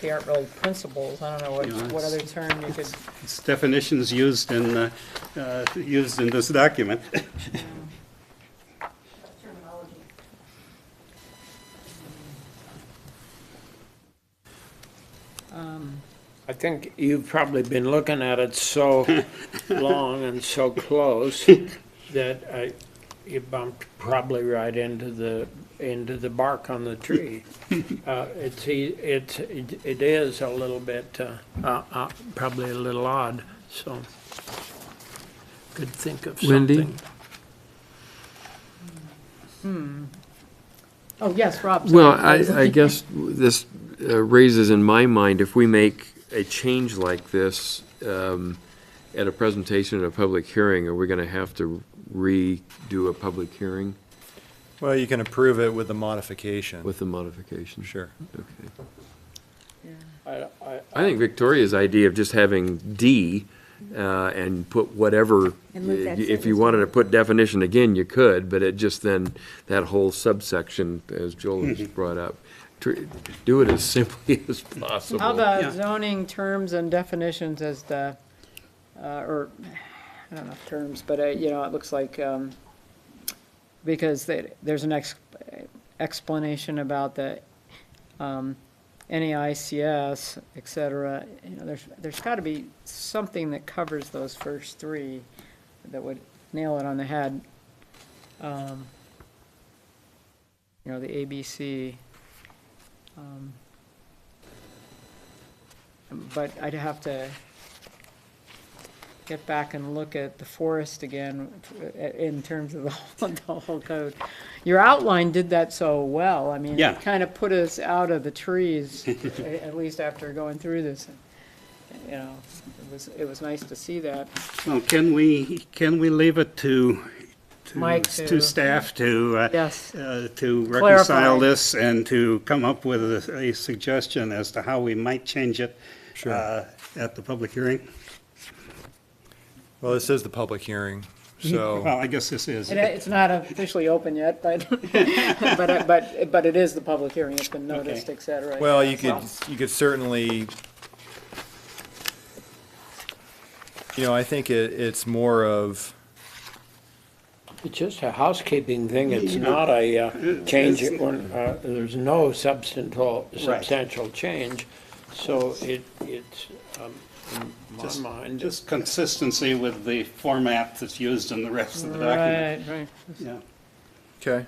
they aren't really principles, I don't know Yeah, what it's- other term you could, It's definitions used in this document. I think you've probably been looking at it so long and so close that you bumped probably right into the bark on the tree. It is a little bit, probably a little odd, so could think of Wendy? something. oh, yes, Rob. Well, sorry. I guess this raises in my mind, if we make a change like this at a presentation at a public hearing, are we going to have to redo a public hearing Well, you can approve it with the modification. with the modification? Sure. Okay. I think Victoria's idea of just having D and put whatever, And move that if you sentence wanted to down. put definition again, you could, but it just then, that whole subsection, as Joel has brought up, do it as simply as possible. How about Yeah. zoning terms and definitions as the, or, I don't know if terms, but, you know, it looks like, because there's an explanation about the NEICS, et cetera, you know, there's got to be something that covers those first three that would nail it on the head. You know, the ABC. But I'd have to get back and look at the forest again in terms of the whole code. Your outline did that so well. I mean, Yeah. it kind of put us out of the trees, at least after going through this. You know, it was nice to see that. Well, can we leave it to Mike to- staff to Yes. to Clarify. reconcile this and to come up with a suggestion as to how we might change it at the public hearing? Well, this is the public hearing, so. Well, I guess this is. It's not officially open yet, but, but it is the public hearing. It's been noticed, et cetera. Well, you could certainly, you know, I think it's more of, It's just a housekeeping thing, it's not a change, there's no substantial change, so it's, in my mind. Just consistency with the format that's used in the rest of the document. Right. Yeah. okay.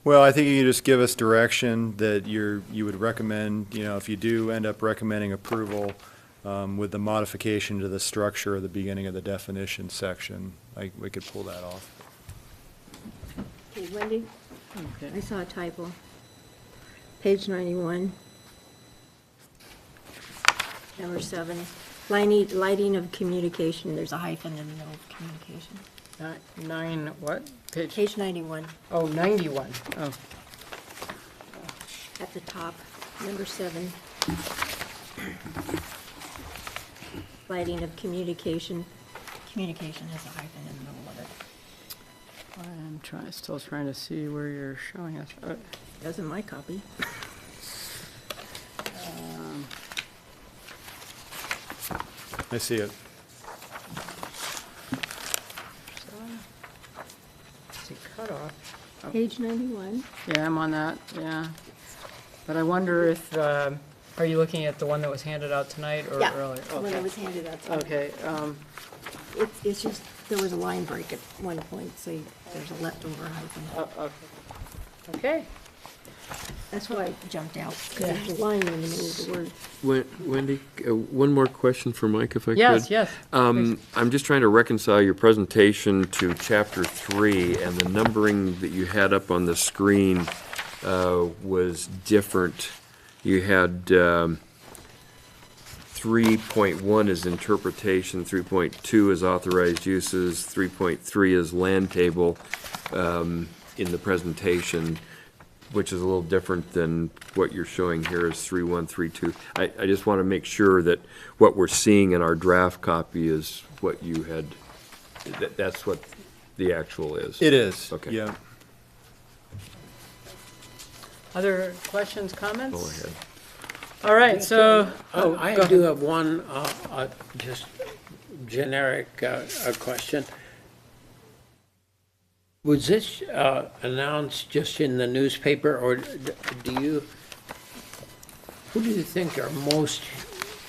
Well, I think you can just give us direction that you would recommend, you know, if you do end up recommending approval with the modification to the structure at the beginning of the definition section, we could pull that off. Okay, Wendy, Okay. I saw a typo. Page 91. Number 7, lighting of communication, there's a hyphen in the middle of communication. Nine, what? Page 91, Oh, 91. Oh, at the top, number 7. Lighting of communication, communication has a hyphen in the middle of it. I'm still trying to see where you're showing us. That's in my copy. I see it. See, cutoff. Page 91. Yeah, I'm on that, yeah. But I wonder if, are you looking at the one that was handed out tonight or Yeah, earlier? when it Okay. was handed out. to me. Okay, It's just there was a line break at one point, so there's a leftover hyphen. Okay. That's why it jumped out, because there's a line in the middle of the word. Wendy, one more question for Mike, if I could. Yes, yes. please. I'm just trying to reconcile your presentation to Chapter 3, and the numbering that you had up on the screen was different. You had 3.1 is interpretation, 3.2 is authorized uses, 3.3 is land table in the presentation, which is a little different than what you're showing here as 3132. I just want to make sure that what we're seeing in our draft copy is what you had, that's what the actual is. It is. Okay. Yeah. Other questions, comments? Go ahead. All right, so, I go do ahead. have one, just generic question. Was this announced just in the newspaper, or do you, who do you think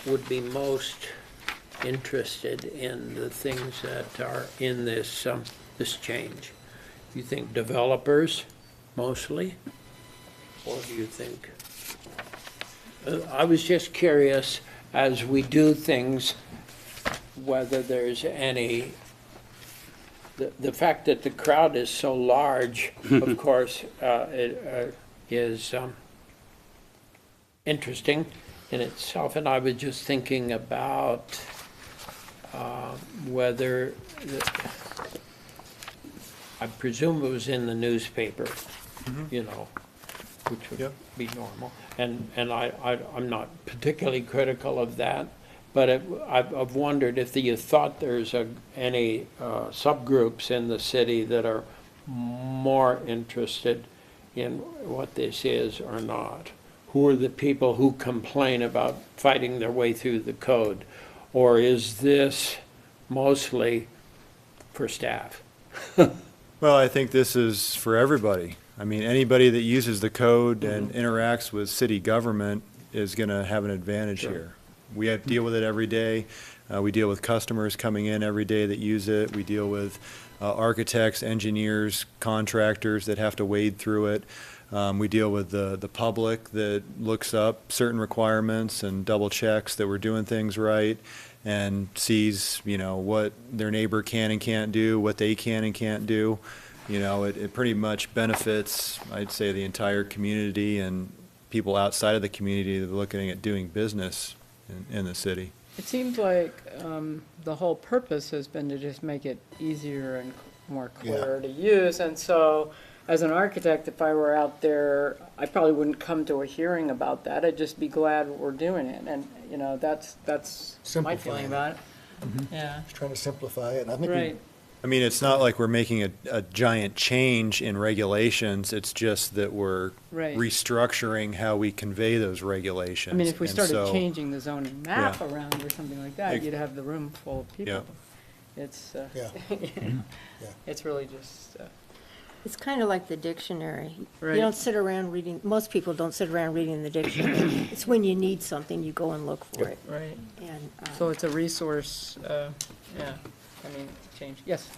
would be most interested in the things that are in this, this change? Do you think developers mostly, or do you think? I was just curious, as we do things, whether there's any, the fact that the crowd is so large, of course, it is interesting in itself. And I was just thinking about whether, I presume it was in the newspaper, you know, which would Yep. be normal. And I'm not particularly critical of that, but I've wondered if you thought there's any subgroups in the city that are more interested in what this is or not. Who are the people who complain about fighting their way through the code? Or is this mostly for staff? Well, I think this is for everybody. I mean, anybody that uses the code and interacts with city government is going to have an advantage here. We have to deal with it every day. We deal with customers coming in every day that use it. We deal with architects, engineers, contractors that have to wade through it. We deal with the public that looks up certain requirements and double checks that we're doing things right and sees, you know, what their neighbor can and can't do, what they can and can't do. You know, it pretty much benefits, I'd say, the entire community and people outside of the community that are looking at doing business in the city. It seems like the whole purpose has been to just make it easier and more clear to use. And so, as an architect, if I were out there, I probably wouldn't come to a hearing about that. I'd just be glad we're doing it. And, you know, that's my feeling about it. Yeah, Just trying to simplify it, and I think we right. I mean, it's not like we're making a giant change in regulations, it's just that we're Right. restructuring how we convey those regulations. I mean, if we And started so- changing the zoning map Yeah. around or something like that, Ex- you'd have the room full of people. Yeah. It's, Yeah. Yeah. it's really just, It's kind of like the dictionary. Right. You don't sit around reading, most people don't sit around reading the dictionary. It's when you need something, you go and look for it. right. And So it's a resource, yeah, I mean, change, yes.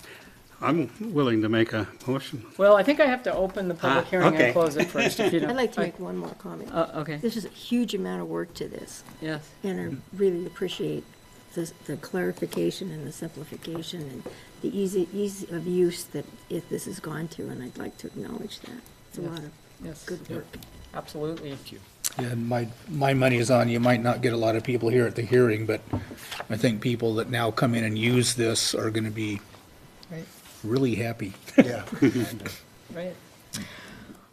I'm willing to make a motion. Well, I think I have to open the public hearing okay. and close it first, if you don't. I'd like to make one more comment. Okay, There's a huge amount of work to this, yes. and I really appreciate the clarification and the simplification and the ease of use that this has gone to, and I'd like to acknowledge that. It's a Yes. lot of Yes, good work. absolutely. Yeah, and my money is on, you might not get a lot of people here at the hearing, but I think people that now come in and use this are gonna be Right. really happy. Yeah. Right.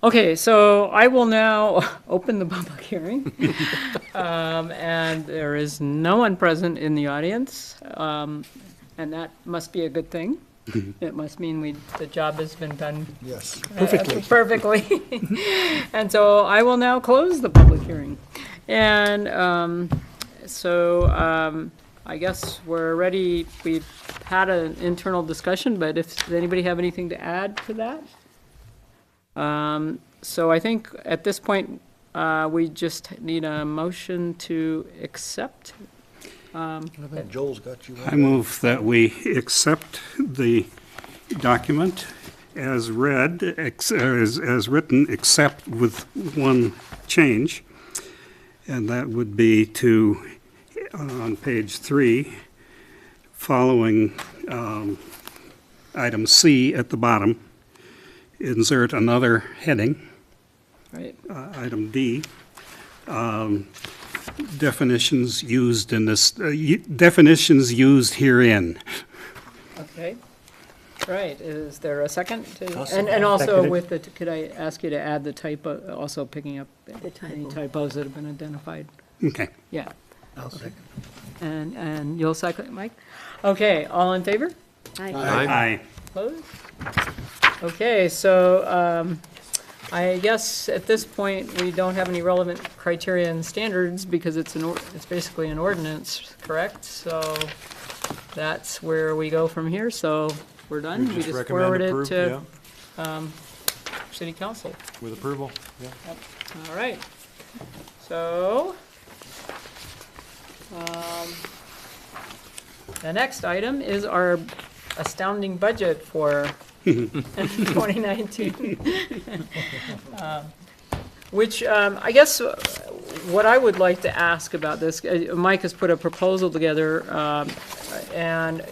Okay, so I will now open the public hearing. And there is no one present in the audience, and that must be a good thing. It must mean the job has been done Yes. perfectly. And so I will now close the public hearing. And I guess we're ready, we've had an internal discussion, but does anybody have anything to add to that? So I think at this point, we just need a motion to accept. I think Joel's got you. I move that we accept the document as read, as written, except with one change, and that would be to, on page 3, following item C at the bottom, insert another heading, Right. item D, definitions used in this, definitions used herein. Okay. Right, is there a second? I'll And also Seconded. with the, could I ask you to add the typo, also picking up any typo. typos that have been identified? Okay. Yeah. I'll second. And you'll second, Mike? Okay, all in favor? Aye. Opposed? Okay, so I guess at this point, we don't have any relevant criteria and standards because it's it's basically an ordinance, correct? So that's where we go from here, so we're done. We just forward it to city council. With approval, yeah. All right. So, the next item is our astounding budget for 2019. Which, I guess, what I would like to ask about this, Mike has put a proposal together, and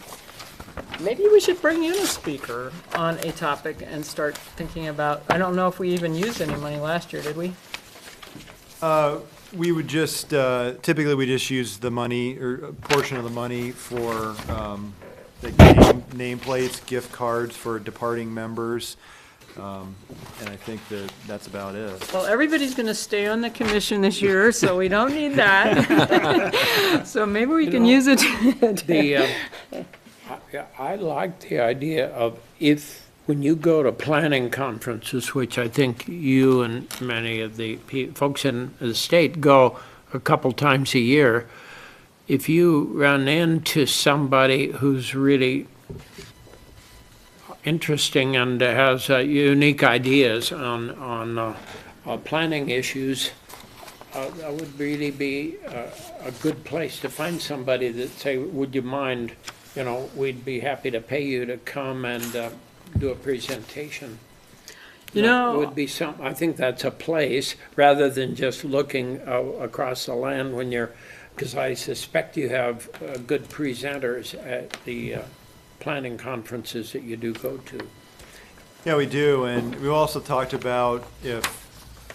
maybe we should bring in a speaker on a topic and start thinking about, I don't know if we even used any money last year, did we? We would just, typically we just use the money, or a portion of the money for the nameplates, gift cards for departing members. And I think that's about it. Well, everybody's going to stay on the commission this year, so we don't need that. So maybe we can use it. I like the idea of when you go to planning conferences, which I think you and many of the folks in the state go a couple times a year, if you run into somebody who's really interesting and has unique ideas on planning issues, that would really be a good place to find somebody that say, would you mind, we'd be happy to pay you to come and do a presentation. You know, That would be I think that's a place, rather than just looking across the land when because I suspect you have good presenters at the planning conferences that you do go to. Yeah, we do, and we also talked about if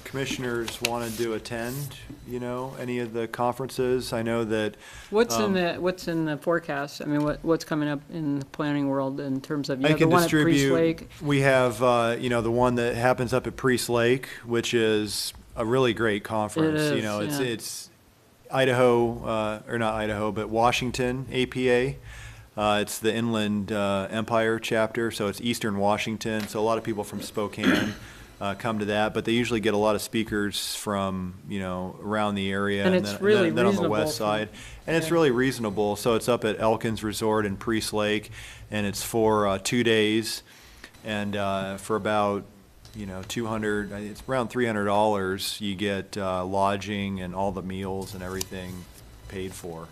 commissioners wanted to attend, any of the conferences. I know that. what's in the forecast? I mean, what's coming up in the planning world in terms of, I the can one at Priest distribute, Lake? we have, the one that happens up at Priest Lake, which is a really great conference. It is, yeah. It's Idaho, or not Idaho, but Washington APA. It's the Inland Empire chapter, so it's Eastern Washington. So a lot of people from Spokane come to that, but they usually get a lot of speakers from, around the area. And it's really then on the reasonable west side. And it's really reasonable. So it's up at Elkins Resort in Priest Lake, and it's for 2 days. And for about, $200, it's around $300, you get lodging and all the meals and everything paid for.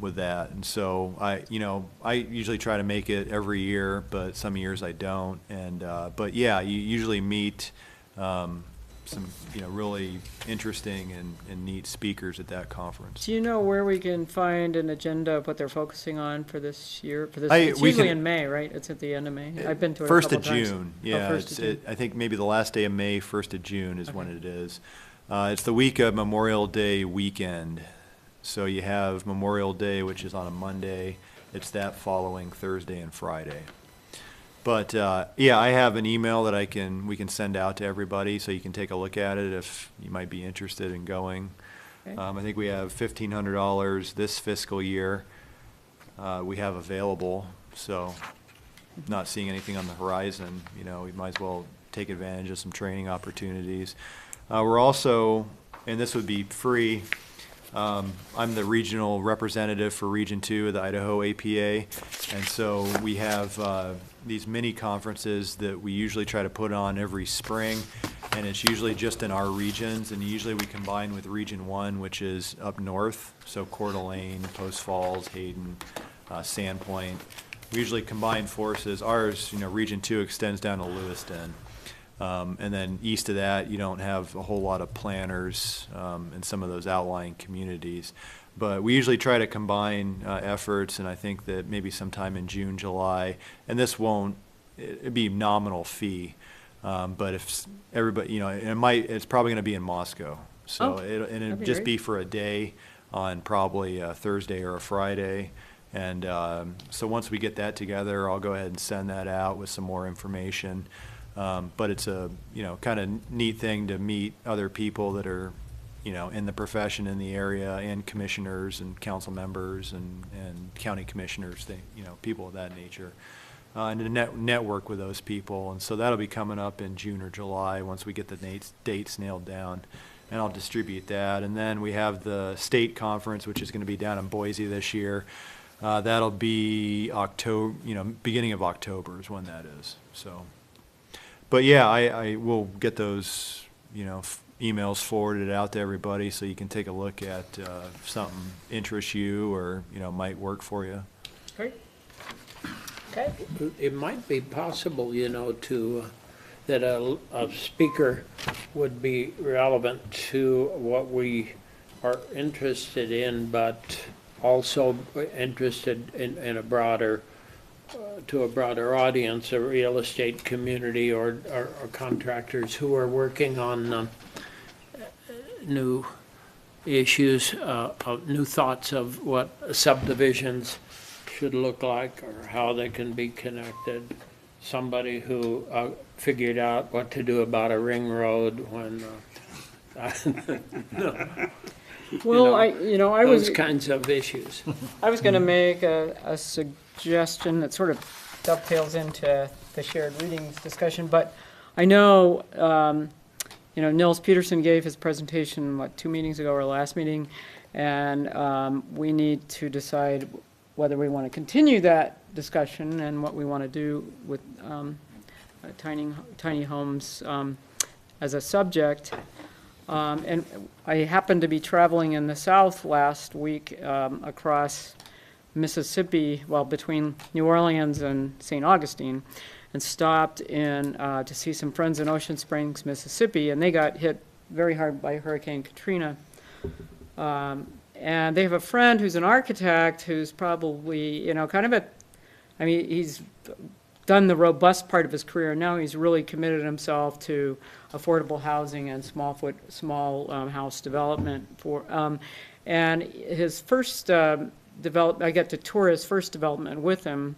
With that, and so I usually try to make it every year, but some years I don't. And but yeah, you usually meet some really interesting and neat speakers at that conference. Do you know where we can find an agenda of what they're focusing on for this year? It's we usually can- in May, right? It's at the end of May. I've been to it a First couple of times. June, Oh, yeah. first of June. I think maybe the last day of May, 1st of June is when it is. It's the week of Memorial Day weekend. So you have Memorial Day, which is on a Monday. It's that following Thursday and Friday. But yeah, I have an email that we can send out to everybody, so you can take a look at it if you might be interested in going. Okay. I think we have $1,500 this fiscal year we have available. So not seeing anything on the horizon, we might as well take advantage of some training opportunities. We're also, and this would be free, I'm the regional representative for Region 2 of the Idaho APA, and so we have these mini conferences that we usually try to put on every spring, and it's usually just in our regions, and usually we combine with Region 1, which is up north, so Coeur d'Alene, Post Falls, Hayden, Sandpoint. We usually combine forces. Ours, Region 2 extends down to Lewiston. And then east of that, you don't have a whole lot of planners in some of those outlying communities. But we usually try to combine efforts, and I think that maybe sometime in June, July, and this won't, it'd be nominal fee. But if everybody, it's probably going to be in Moscow. So it'll be just great. be for a day on probably a Thursday or a Friday. And so once we get that together, I'll go ahead and send that out with some more information. But it's a, kind of neat thing to meet other people that are, in the profession in the area, and commissioners and council members and county commissioners, people of that nature. And to network with those people. And so that'll be coming up in June or July once we get the dates nailed down. And I'll distribute that. And then we have the state conference, which is going to be down in Boise this year. That'll be October, beginning of October is when that is. So, but yeah, I will get those, emails forwarded out to everybody so you can take a look at if something interests you or, might work for you. Great. Okay. It might be possible, that a speaker would be relevant to what we are interested in, but also interested in a broader, to a broader audience, a real estate community or contractors who are working on new issues, new thoughts of what subdivisions should look like or how they can be connected. Somebody who figured out what to do about a ring road when, Well, I those was, kinds of issues. I was going to make a suggestion that sort of dovetails into the shared readings discussion, but I know, Nils Peterson gave his presentation, 2 meetings ago or last meeting, and we need to decide whether we want to continue that discussion and what we want to do with tiny homes as a subject. And I happened to be traveling in the South last week across Mississippi, between New Orleans and St. Augustine, and stopped in to see some friends in Ocean Springs, Mississippi, and they got hit very hard by Hurricane Katrina. And they have a friend who's an architect who's probably, he's done the robust part of his career. Now he's really committed himself to affordable housing and small house development and his first I get to tour his first development with him,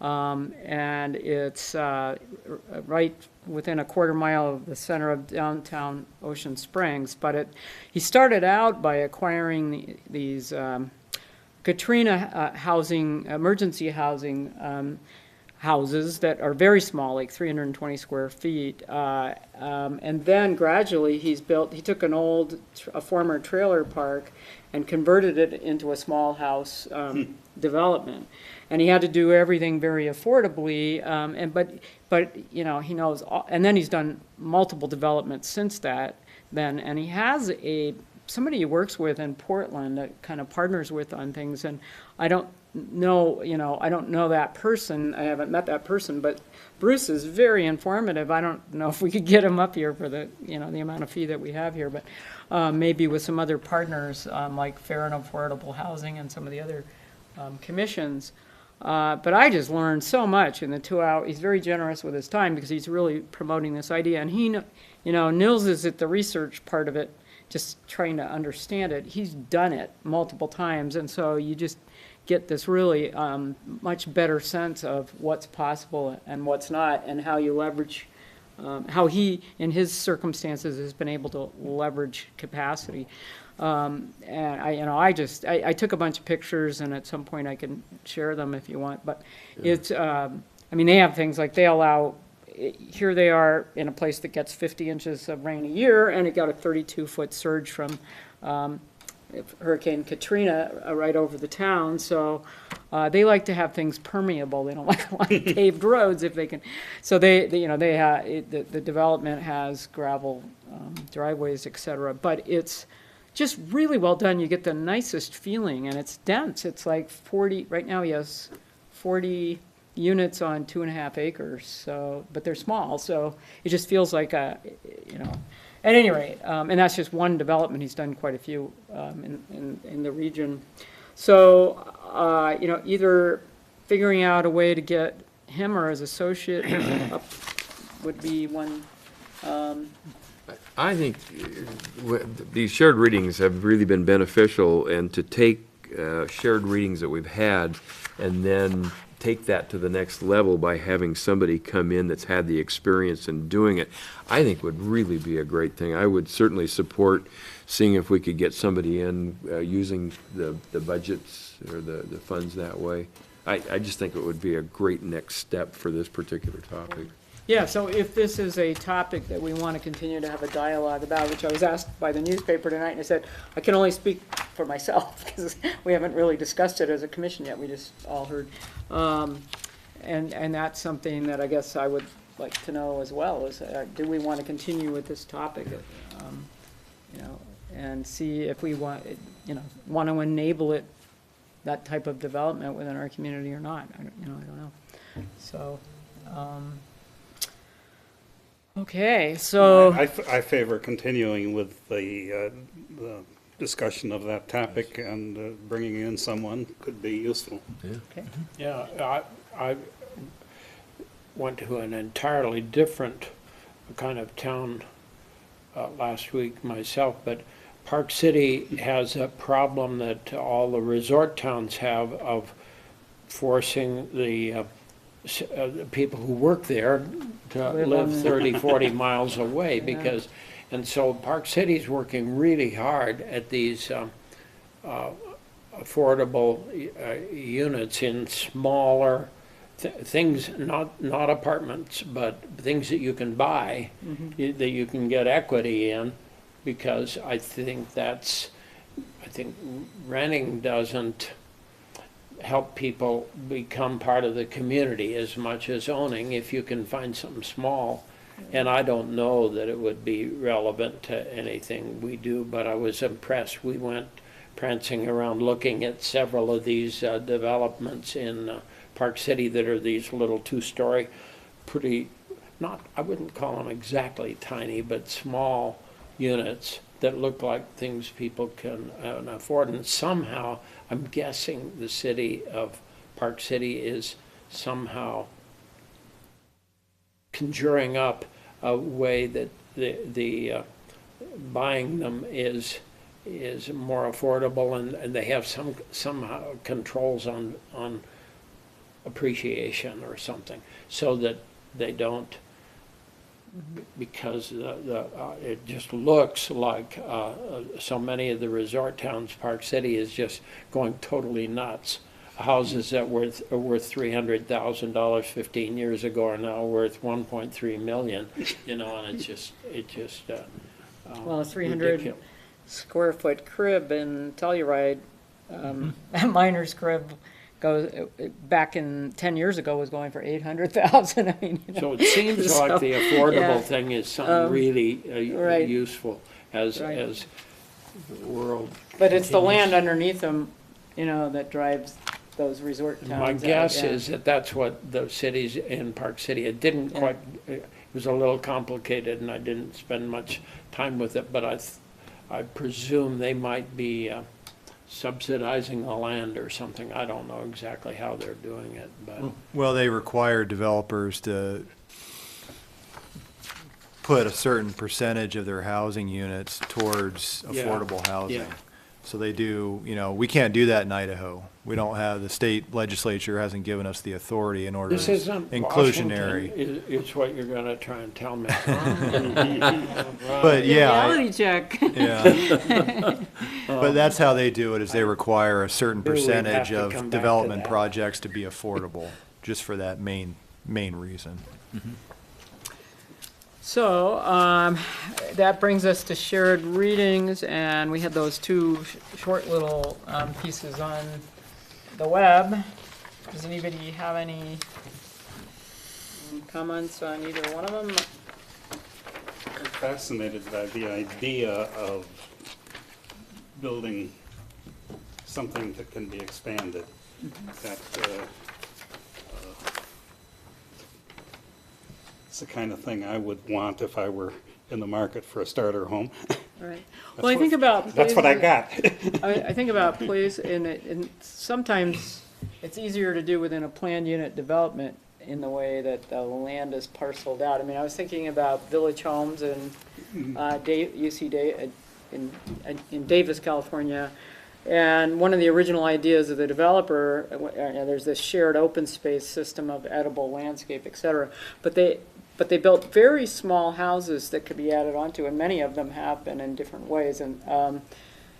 and it's right within a quarter mile of the center of downtown Ocean Springs. But he started out by acquiring these Katrina emergency housing houses that are very small, like 320 square feet. And then gradually he took a former trailer park and converted it into a small house development. And he had to do everything very affordably, but he knows, and then he's done multiple developments since that then, and he has somebody he works with in Portland that kind of partners with on things, and I don't know that person, I haven't met that person, but Bruce is very informative. I don't know if we could get him up here for the amount of fee that we have here, but maybe with some other partners like Fair and Affordable Housing and some of the other commissions. But I just learned so much in the 2 hours. He's very generous with his time because he's really promoting this idea. And Nils is at the research part of it, just trying to understand it. He's done it multiple times, and so you just get this really much better sense of what's possible and what's not, and how you leverage, how he, in his circumstances, has been able to leverage capacity. And I took a bunch of pictures, and at some point I can share them if you want. But it's, they have things like they allow. Here they are in a place that gets 50 inches of rain a year, and it got a 32-foot surge from Hurricane Katrina right over the town, so they like to have things permeable. They don't like a lot of paved roads if they can. So the development has gravel driveways, et cetera, but it's just really well done. You get the nicest feeling, and it's dense. It's like 40, right now he has 40 units on 2.5 acres, so, but they're small, so it just feels like at any rate, and that's just one development. He's done quite a few in the region. So, either figuring out a way to get him or his associate up would be one. I think these shared readings have really been beneficial, and to take shared readings that we've had and then take that to the next level by having somebody come in that's had the experience in doing it, I think would really be a great thing. I would certainly support seeing if we could get somebody in using the budgets or the funds that way. I just think it would be a great next step for this particular topic. Yeah, so if this is a topic that we want to continue to have a dialogue about, which I was asked by the newspaper tonight, and I said, I can only speak for myself, because we haven't really discussed it as a commission yet, we just all heard. And that's something that I guess I would like to know as well, is do we want to continue with this topic? And see if we want to enable it, that type of development within our community or not. I don't know. So, okay, so. I favor continuing with the discussion of that topic, and bringing in someone could be useful. Okay. Yeah, I went to an entirely different kind of town last week myself, but Park City has a problem that all the resort towns have of forcing the people who work there to live 30, 40 miles away, because, and so Park City's working really hard at these affordable units in smaller things, not apartments, but things that you can buy, that you can get equity in, because I think renting doesn't help people become part of the community as much as owning, if you can find something small. And I don't know that it would be relevant to anything we do, but I was impressed. We went prancing around looking at several of these developments in Park City that are these little two-story, pretty, I wouldn't call them exactly tiny, but small units that look like things people can afford. And somehow, I'm guessing the city of Park City is somehow conjuring up a way that the buying them is more affordable, and they have somehow controls on appreciation or something, so that they don't, because it just looks like so many of the resort towns, Park City is just going totally nuts. Houses that were worth $300,000 15 years ago are now worth 1.3 million. And it's just Well, a 300 ridiculous. square foot crib in Telluride, a miner's crib goes, back in 10 years ago was going for 800,000. I mean, So it seems So, like the affordable yeah. thing is something really right. useful as Right. as the world. but it's the continues. land underneath them, that drives those resort towns. My out, guess yeah. is that that's what the cities in Park City, it didn't Yeah. quite, it was a little complicated, and I didn't spend much time with it, but I presume they might be subsidizing the land or something. I don't know exactly how they're doing it, but. Well, they require developers to put a certain percentage of their housing units towards Yeah. affordable housing. Yeah. So they do, we can't do that in Idaho. We don't have, the state legislature hasn't given us the authority in order This to isn't inclusionary. Washington, it's what you're gonna try and tell me. But yeah, Reality check. yeah. But that's how they do it, is they require a certain Maybe we'd have percentage to come of back to development that. projects to be affordable, just for that main reason. So, that brings us to shared readings, and we had those two short little pieces on the web. Does anybody have any comments on either one of them? I'm fascinated by the idea of building something that can be expanded. That it's the kind of thing I would want if I were in the market for a starter home. Right. Well, I think about. That's what I places- got. I think about place, and sometimes it's easier to do within a planned unit development in the way that the land is parceled out. I mean, I was thinking about village homes in in Davis, California, and one of the original ideas of the developer, there's this shared open space system of edible landscape, et cetera, but they built very small houses that could be added onto, and many of them have been in different ways. And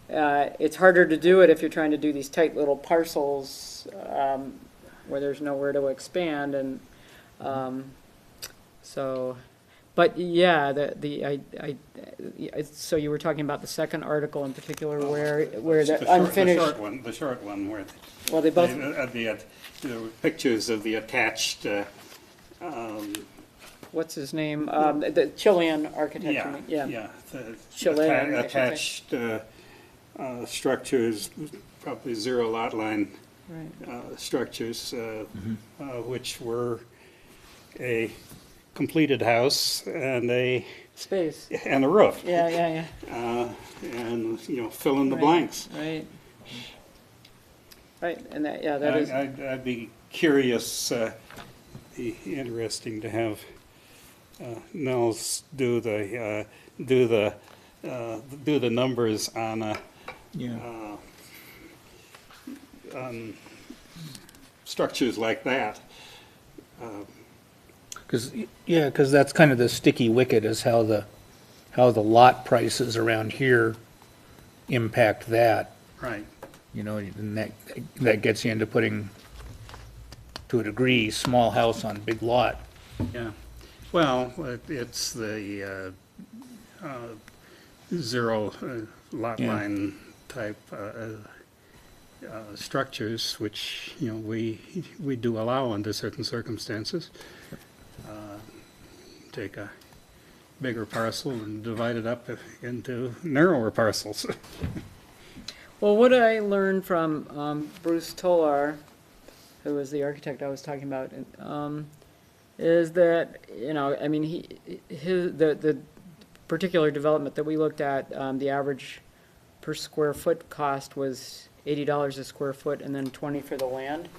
it's harder to do it if you're trying to do these tight little parcels where there's nowhere to expand. And but yeah, so you were talking about the second article in particular, where the unfinished. The short one, where Well, they both. the pictures of the attached. What's his name? The Chilean architecture. Yeah. The Chilean, I should say. attached structures, probably zero lot line Right. structures, which were a completed house and a Space. roof. Yeah. And fill in the Right. blanks. Right, and that is. I'd be curious, be interesting to have Nels do the numbers on structures like that. Because that's kind of the sticky wicket, is how the lot prices around here impact that. Right. And that gets you into putting, to a degree, small house on big lot. Yeah. Well, it's the zero lot Yeah. line type structures, which we do allow under certain circumstances. Take a bigger parcel and divide it up into narrower parcels. Well, what I learned from Bruce Tolar, who was the architect I was talking about, is that the particular development that we looked at, the average per square foot cost was $80 a square foot, and then $20 for the land,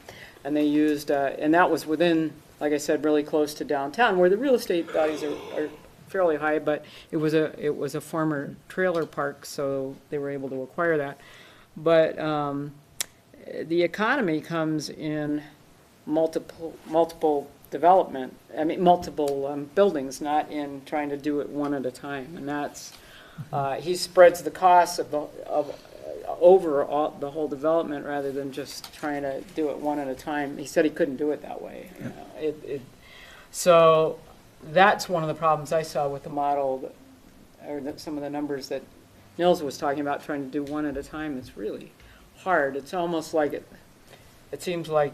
and they used and that was within, like I said, really close to downtown, where the real estate values are fairly high, but it was a former trailer park, so they were able to acquire that. But the economy comes in multiple development. I mean, multiple buildings, not in trying to do it one at a time. And that's he spreads the costs of over the whole development rather than just trying to do it one at a time. He said he couldn't do it that way. So that's one of the problems I saw with the model, some of the numbers that Nils was talking about, trying to do one at a time. It's really hard. It's almost like it seems like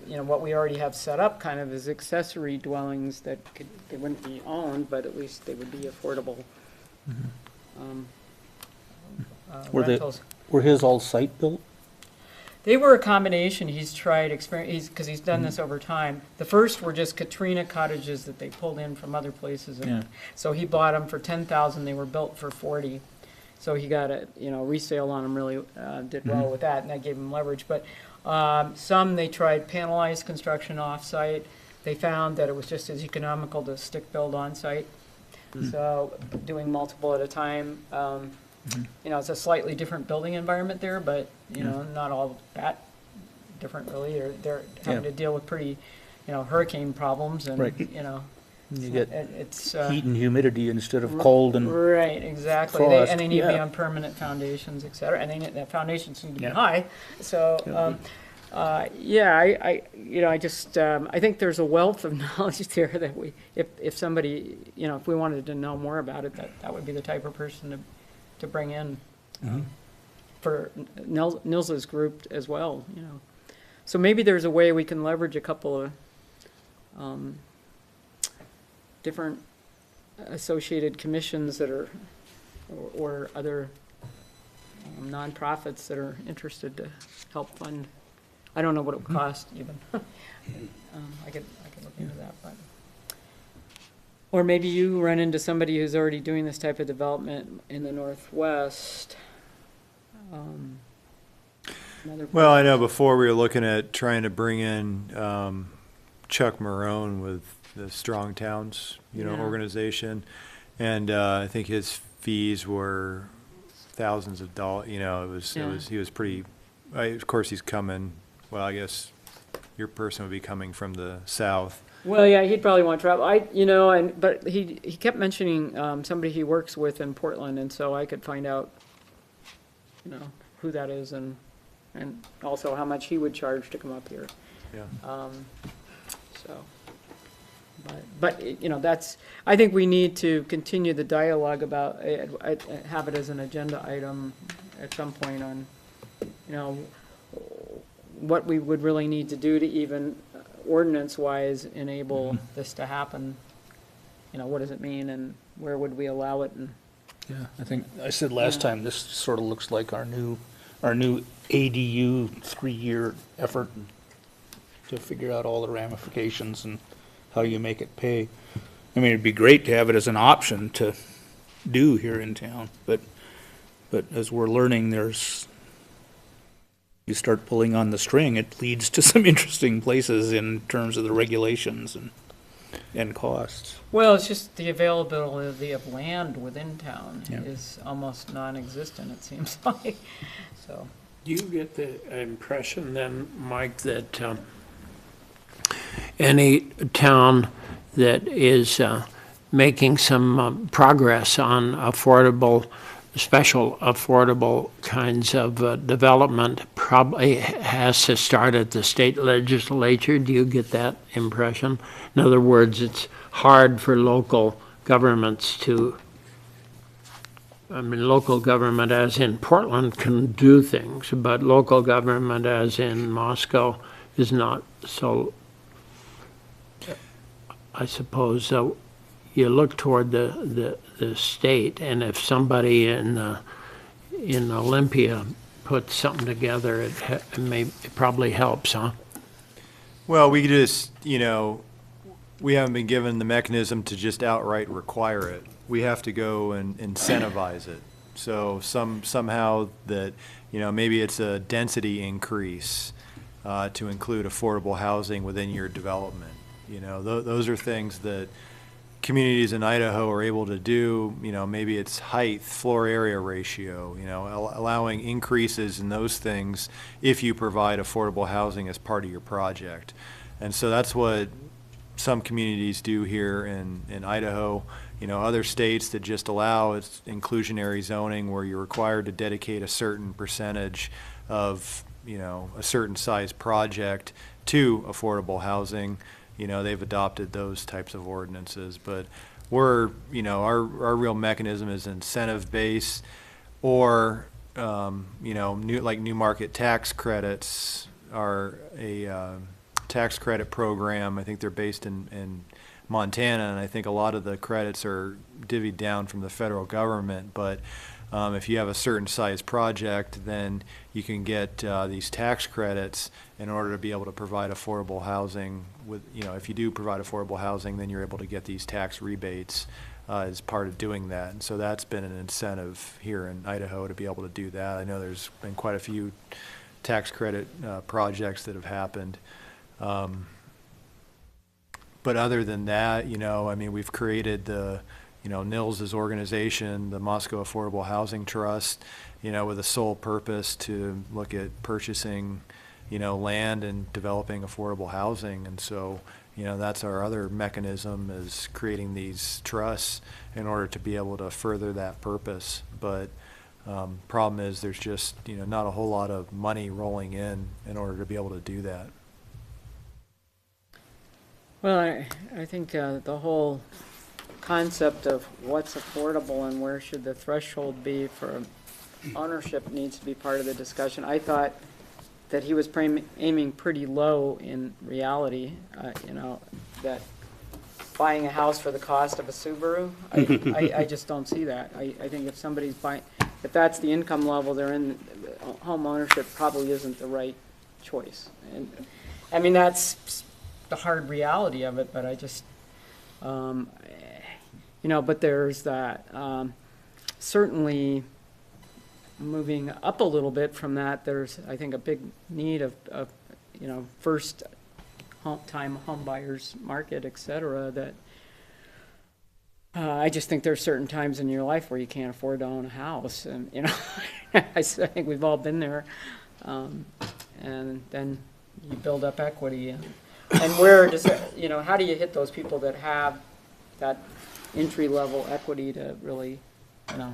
what we already have set up kind of is accessory dwellings that they wouldn't be owned, but at least they would be affordable rentals. Were his all site built? They were a combination. He's tried because he's done this over time. The first were just Katrina cottages that they pulled in from other places. And so he bought them for $10,000. They were built for $40,000. So he got a resale on them. Really did well with that, and that gave him leverage. But some they tried panelized construction off-site. They found that it was just as economical to stick build on-site. So doing multiple at a time. It's a slightly different building environment there, but not all that different really. They're having to deal with pretty, hurricane problems, and You get it's heat and humidity instead of cold and right, exactly. frost. And they need to be on permanent foundations, et cetera. And the foundations need to be high. So, Yeah, I just, I think there's a wealth of knowledge there that if somebody, if we wanted to know more about it, that would be the type of person to bring in for Nils's group as well, So maybe there's a way we can leverage a couple of different associated commissions that are, or other nonprofits that are interested to help fund. I don't know what it would cost even. I could look into that, but. Or maybe you run into somebody who's already doing this type of development in the Northwest. Well, I know before we were looking at trying to bring in Chuck Marone with the Strong Towns, Yeah. organization, and I think his fees were thousands of dollars. He was pretty. Of course, he's coming. Well, I guess your person would be coming from the south. Well, yeah, he'd probably want to travel. But he kept mentioning somebody he works with in Portland, and so I could find out, who that is and also how much he would charge to come up here. Yeah. That's, I think we need to continue the dialogue about, have it as an agenda item at some point on, what we would really need to do to even ordinance-wise enable this to happen. What does it mean and where would we allow it? And Yeah, I think, I said last time, this sort of looks like our new ADU 3-year effort to figure out all the ramifications and how you make it pay. I mean, it'd be great to have it as an option to do here in town, but as we're learning, you start pulling on the string, it leads to some interesting places in terms of the regulations and costs. Well, it's just the availability of land within town Yeah. is almost non-existent, it seems like, so. Do you get the impression then, Mike, that any town that is making some progress on special affordable kinds of development probably has to start at the state legislature? Do you get that impression? In other words, it's hard for local governments local government as in Portland can do things, but local government as in Moscow is not so, I suppose, you look toward the state, and if somebody in Olympia puts something together, it probably helps, huh? Well, we just, we haven't been given the mechanism to just outright require it. We have to go and incentivize it. So somehow that, maybe it's a density increase to include affordable housing within your development. Those are things that communities in Idaho are able to do. Maybe it's height, floor area ratio, allowing increases in those things if you provide affordable housing as part of your project. And so that's what some communities do here in Idaho. Other states that just allow it's inclusionary zoning where you're required to dedicate a certain percentage of, a certain size project to affordable housing. They've adopted those types of ordinances, but our real mechanism is incentive-based or, new market tax credits are a tax credit program. I think they're based in Montana, and I think a lot of the credits are divvied down from the federal government, but if you have a certain size project, then you can get these tax credits in order to be able to provide affordable housing. If you do provide affordable housing, then you're able to get these tax rebates as part of doing that. And so that's been an incentive here in Idaho to be able to do that. I know there's been quite a few tax credit projects that have happened. But other than that, we've created the Nils's organization, the Moscow Affordable Housing Trust, with a sole purpose to look at purchasing, land and developing affordable housing. And so, that's our other mechanism, is creating these trusts in order to be able to further that purpose. But Problem is, there's just, not a whole lot of money rolling in order to be able to do that. Well, I think the whole concept of what's affordable and where should the threshold be for ownership needs to be part of the discussion. I thought that he was aiming pretty low in reality, that buying a house for the cost of a Subaru, I just don't see that. I think if somebody's buying, if that's the income level they're in, home ownership probably isn't the right choice. And I mean, that's the hard reality of it, but I just, but there's that. Certainly, moving up a little bit from that, there's, I think, a big need of first time home buyers market, et cetera, that I just think there's certain times in your life where you can't afford to own a house. And, I think we've all been there. And then you build up equity. And where does, how do you hit those people that have that entry-level equity to really, kind of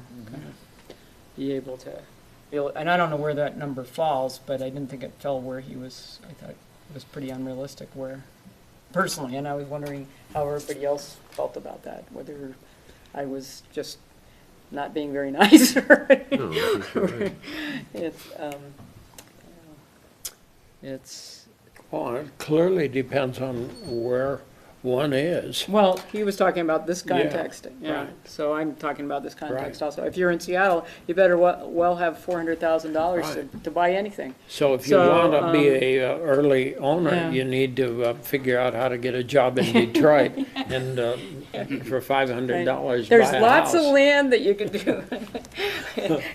be able to, and I don't know where that number falls, but I didn't think it fell where he was. I thought it was pretty unrealistic where, personally, and I was wondering how everybody else felt about that, whether I was just not being very nice or No, I think you're right. it's Well, it clearly depends on where one is. well, he was talking about this Yeah, context, right. So I'm talking about this context Right. also. If you're in Seattle, you better well have $400,000 Right. to buy anything. So if you So, want to be a early owner, yeah. you need to figure out how to get a job in Detroit and for $500 There's buy a lots of house. land that you could do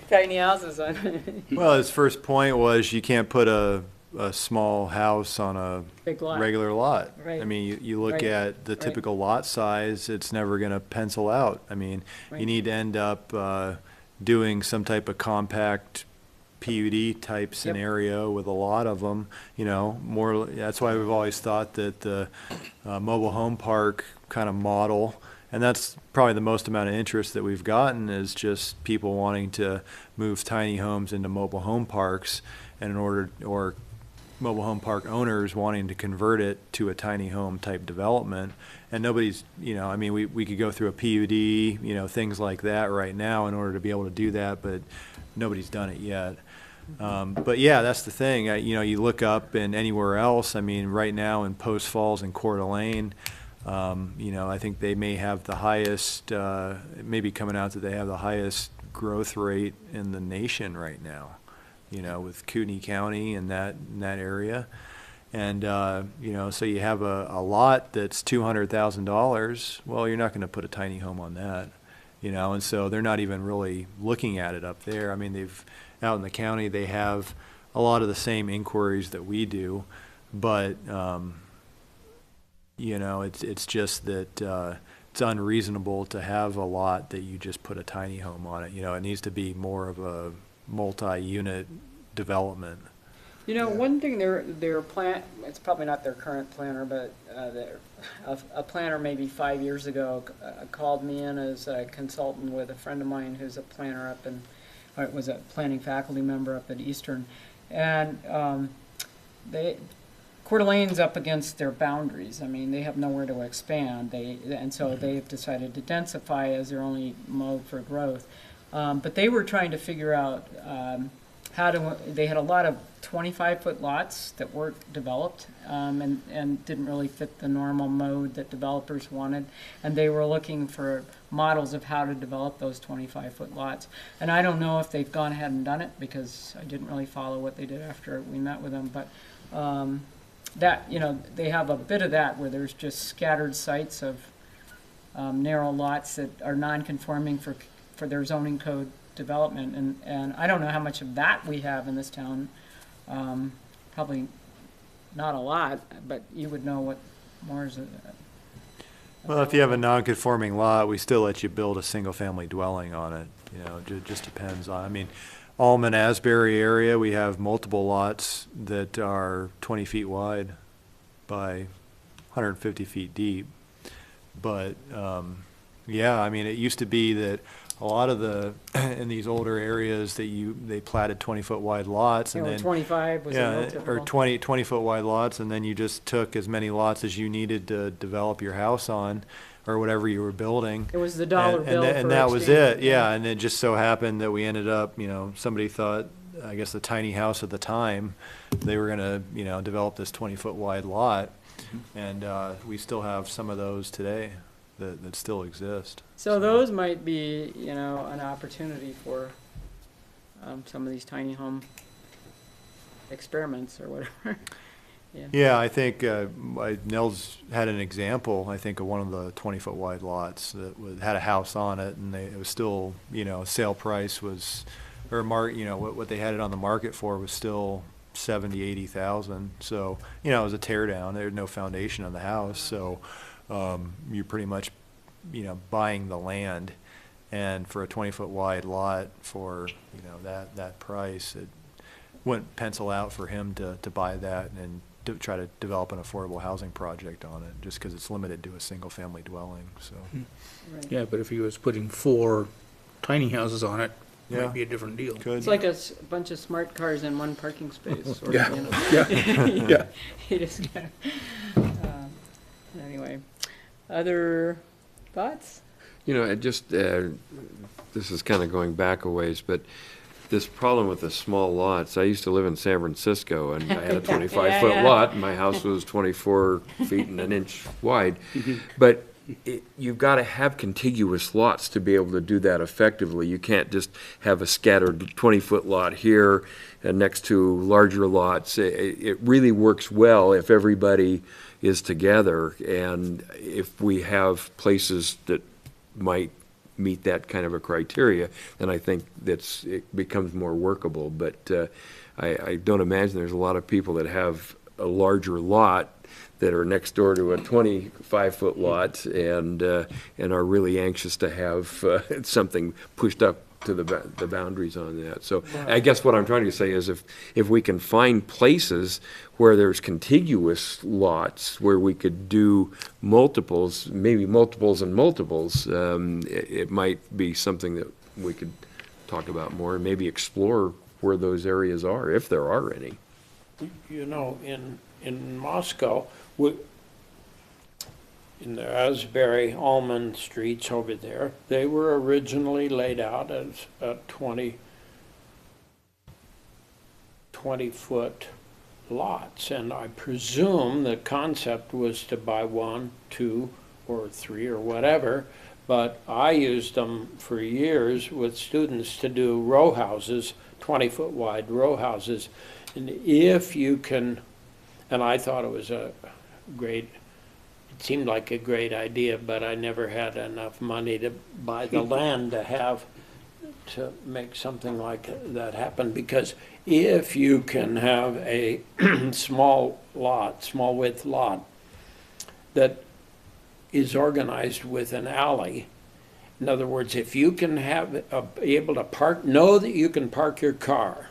tiny houses on. Well, his first point was you can't put a small house on a Big lot. regular lot. Right. I mean, you look Right. at the Right. typical lot size, it's never going to pencil out. I mean, Right. you need to end up doing some type of compact PUD type scenario with a lot of them, more, that's why we've always thought that the mobile home park kind of model, and that's probably the most amount of interest that we've gotten, is just people wanting to move tiny homes into mobile home parks, and or mobile home park owners wanting to convert it to a tiny home type development. And nobody's, I mean, we could go through a PUD, things like that right now in order to be able to do that, but nobody's done it yet. But yeah, that's the thing. You look up and anywhere else, I mean, right now in Post Falls and Coeur d'Alene, I think they may have the highest, it may be coming out that they have the highest growth rate in the nation right now, with Kootenai County and that area. And, so you have a lot that's $200,000. Well, you're not going to put a tiny home on that, and so they're not even really looking at it up there. I mean, out in the county, they have a lot of the same inquiries that we do, but, it's just that it's unreasonable to have a lot that you just put a tiny home on it. It needs to be more of a multi-unit development. One thing their plan, it's probably not their current planner, but a planner maybe 5 years ago called me in as a consultant with a friend of mine who's a planner up in, or was a planning faculty member up at Eastern. And Coeur d'Alene's up against their boundaries. I mean, they have nowhere to expand. And so they've decided to densify as their only mode for growth. But they were trying to figure out they had a lot of 25-foot lots that weren't developed and didn't really fit the normal mode that developers wanted. And they were looking for models of how to develop those 25-foot lots. And I don't know if they've gone ahead and done it because I didn't really follow what they did after we met with them. But they have a bit of that where there's just scattered sites of narrow lots that are non-conforming for their zoning code development, and I don't know how much of that we have in this town. Probably not a lot, but you would know what more is it. Well, if you have a non-conforming lot, we still let you build a single-family dwelling on it. It just depends on, I mean, Alman, Asbury area, we have multiple lots that are 20 feet wide by 150 feet deep. But, Yeah, I mean, it used to be that a lot of the, in these older areas that they platted 20-foot wide lots and You know, then. 25 was a real Yeah, typical. or 20-foot wide lots, and then you just took as many lots as you needed to develop your house on, or whatever you were building. It was the dollar And- bill and tha- for And that was exchange, it, yeah, and it just so happened that we ended up, somebody thought, I guess the tiny house at the time, they were gonna, develop this 20-foot wide lot, and we still have some of those today that still exist. So those might be, an opportunity for some of these tiny home experiments or whatever. Yeah, I think Nels had an example, I think, of one of the 20-foot wide lots that had a house on it, and it was still, sale price was, or what they had it on the market for was still 70, 80,000. So, it was a tear down. There was no foundation on the house, so you're pretty much, buying the land, and for a 20-foot wide lot for, that price, it wouldn't pencil out for him to buy that and to try to develop an affordable housing project on it, just because it's limited to a single-family dwelling, so. Right. Yeah, but if he was putting 4 tiny houses on it, it Yeah. might be a different deal. Could. It's like a bunch of smart cars in one parking space. Or, Yeah. Yeah. You just kind of, anyway, other thoughts? It just, this is kind of going back a ways, but this problem with the small lots, I used to live in San Francisco, and I had a 25-foot yeah. lot, and my house was 24 feet and an inch wide. But you've got to have contiguous lots to be able to do that effectively. You can't just have a scattered 20-foot lot here and next to larger lots. It really works well if everybody is together, and if we have places that might meet that kind of a criteria, then I think it becomes more workable. But I don't imagine there's a lot of people that have a larger lot that are next door to a 25-foot lot and are really anxious to have something pushed up to the boundaries on that. So I guess what I'm trying to say is if we can find places where there's contiguous lots where we could do multiples, maybe multiples and multiples, it might be something that we could talk about more and maybe explore where those areas are, if there are any. In Moscow, in the Asbury Almond streets over there, they were originally laid out as 20-foot lots. And I presume the concept was to buy 1, 2, or 3 or whatever. But I used them for years with students to do row houses, 20-foot wide row houses. And if you can, and I thought it was it seemed like a great idea, but I never had enough money to buy the land to make something like that happen. Because if you can have a small width lot that is organized with an alley, in other words, if you can be able to know that you can park your car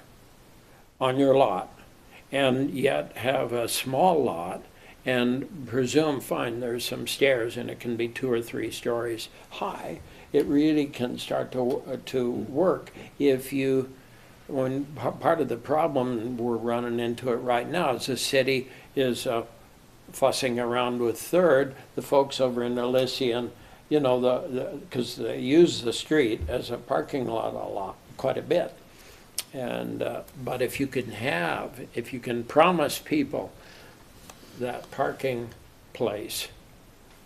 on your lot and yet have a small lot and fine, there's some stairs and it can be 2 or 3 stories high, it really can start to work. When part of the problem we're running into it right now is the city is fussing around with Third, the folks over in Elysian, because they use the street as a parking lot quite a bit. And but if you can promise people that parking place,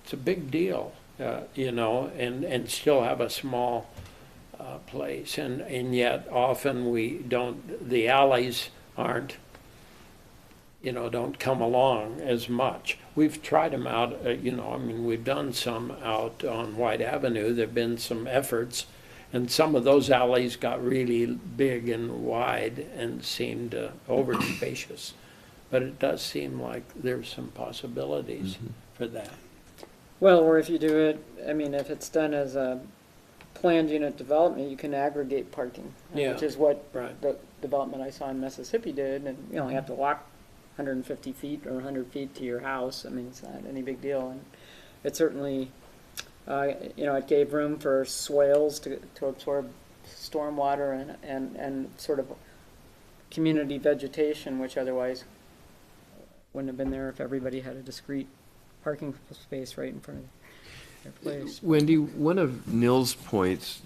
it's a big deal, and still have a small place, and yet often the alleys don't come along as much. We've tried them out, we've done some out on White Avenue. There've been some efforts, and some of those alleys got really big and wide and seemed over spacious. But it does seem like there's some possibilities for that. Well, or if you do it, if it's done as a planned unit development, you can aggregate parking, Yeah. which is what Right. the development I saw in Mississippi did, and you only have to walk 150 feet or 100 feet to your house. It's not any big deal, and it certainly It gave room for swales to absorb stormwater and sort of community vegetation, which otherwise wouldn't have been there if everybody had a discrete parking space right in front of their place. Wendy, one of Nils' points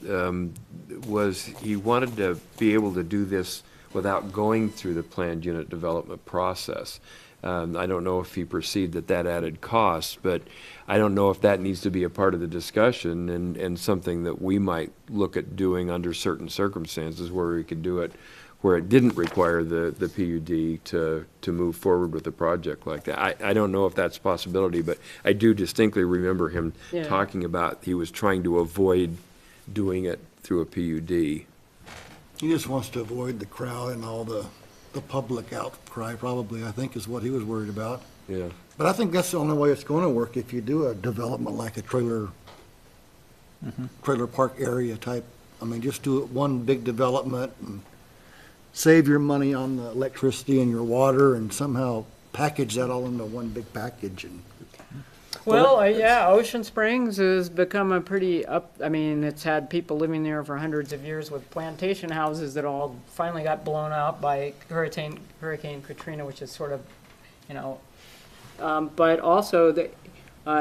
was he wanted to be able to do this without going through the planned unit development process. I don't know if he perceived that added costs, but I don't know if that needs to be a part of the discussion and something that we might look at doing under certain circumstances where we could do it where it didn't require the PUD to move forward with a project like that. I don't know if that's a possibility, but I do distinctly remember him talking about he was trying to avoid doing it through a PUD. He just wants to avoid the crowd and all the public outcry, probably, I think, is what he was worried about. Yeah. But I think that's the only way it's going to work if you do a development like a trailer park area type. I mean, just do it one big development and save your money on the electricity and your water and somehow package that all into one big package. And Well, Ocean Springs has become a pretty it's had people living there for hundreds of years with plantation houses that all finally got blown out by Hurricane Katrina, which is sort of, but also they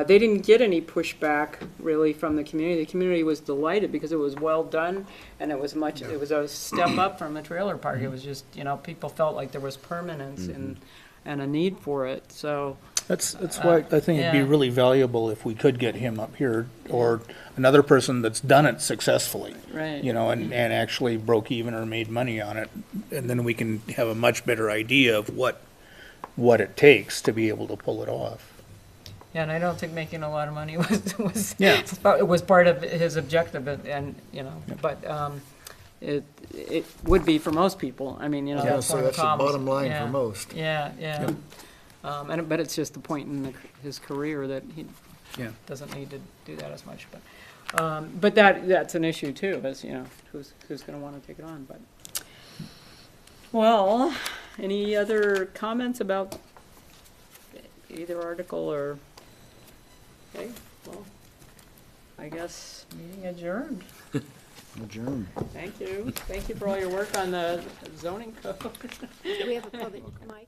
didn't get any pushback really from the community. The community was delighted because it was well done and it was a step up from the trailer park. It was just, people felt like there was permanence and a need for it, so. That's why I think it'd be really valuable if we could get him up here, or another person that's done it successfully. Right. And actually broke even or made money on it, and then we can have a much better idea of what it takes to be able to pull it off. Yeah, and I don't think making a lot of money it was part of his objective, but it would be for most people. I mean, that's one of the that's the problems. bottom line for most. Yeah. Yep. But it's just the point in his career that he Yeah. doesn't need to do that as much. But that's an issue too, as who's going to want to take it on. But well, any other comments about either article or? Okay, well, I guess meeting adjourned. Adjourn. Thank you for all your work on the zoning code. Do we have a public mic?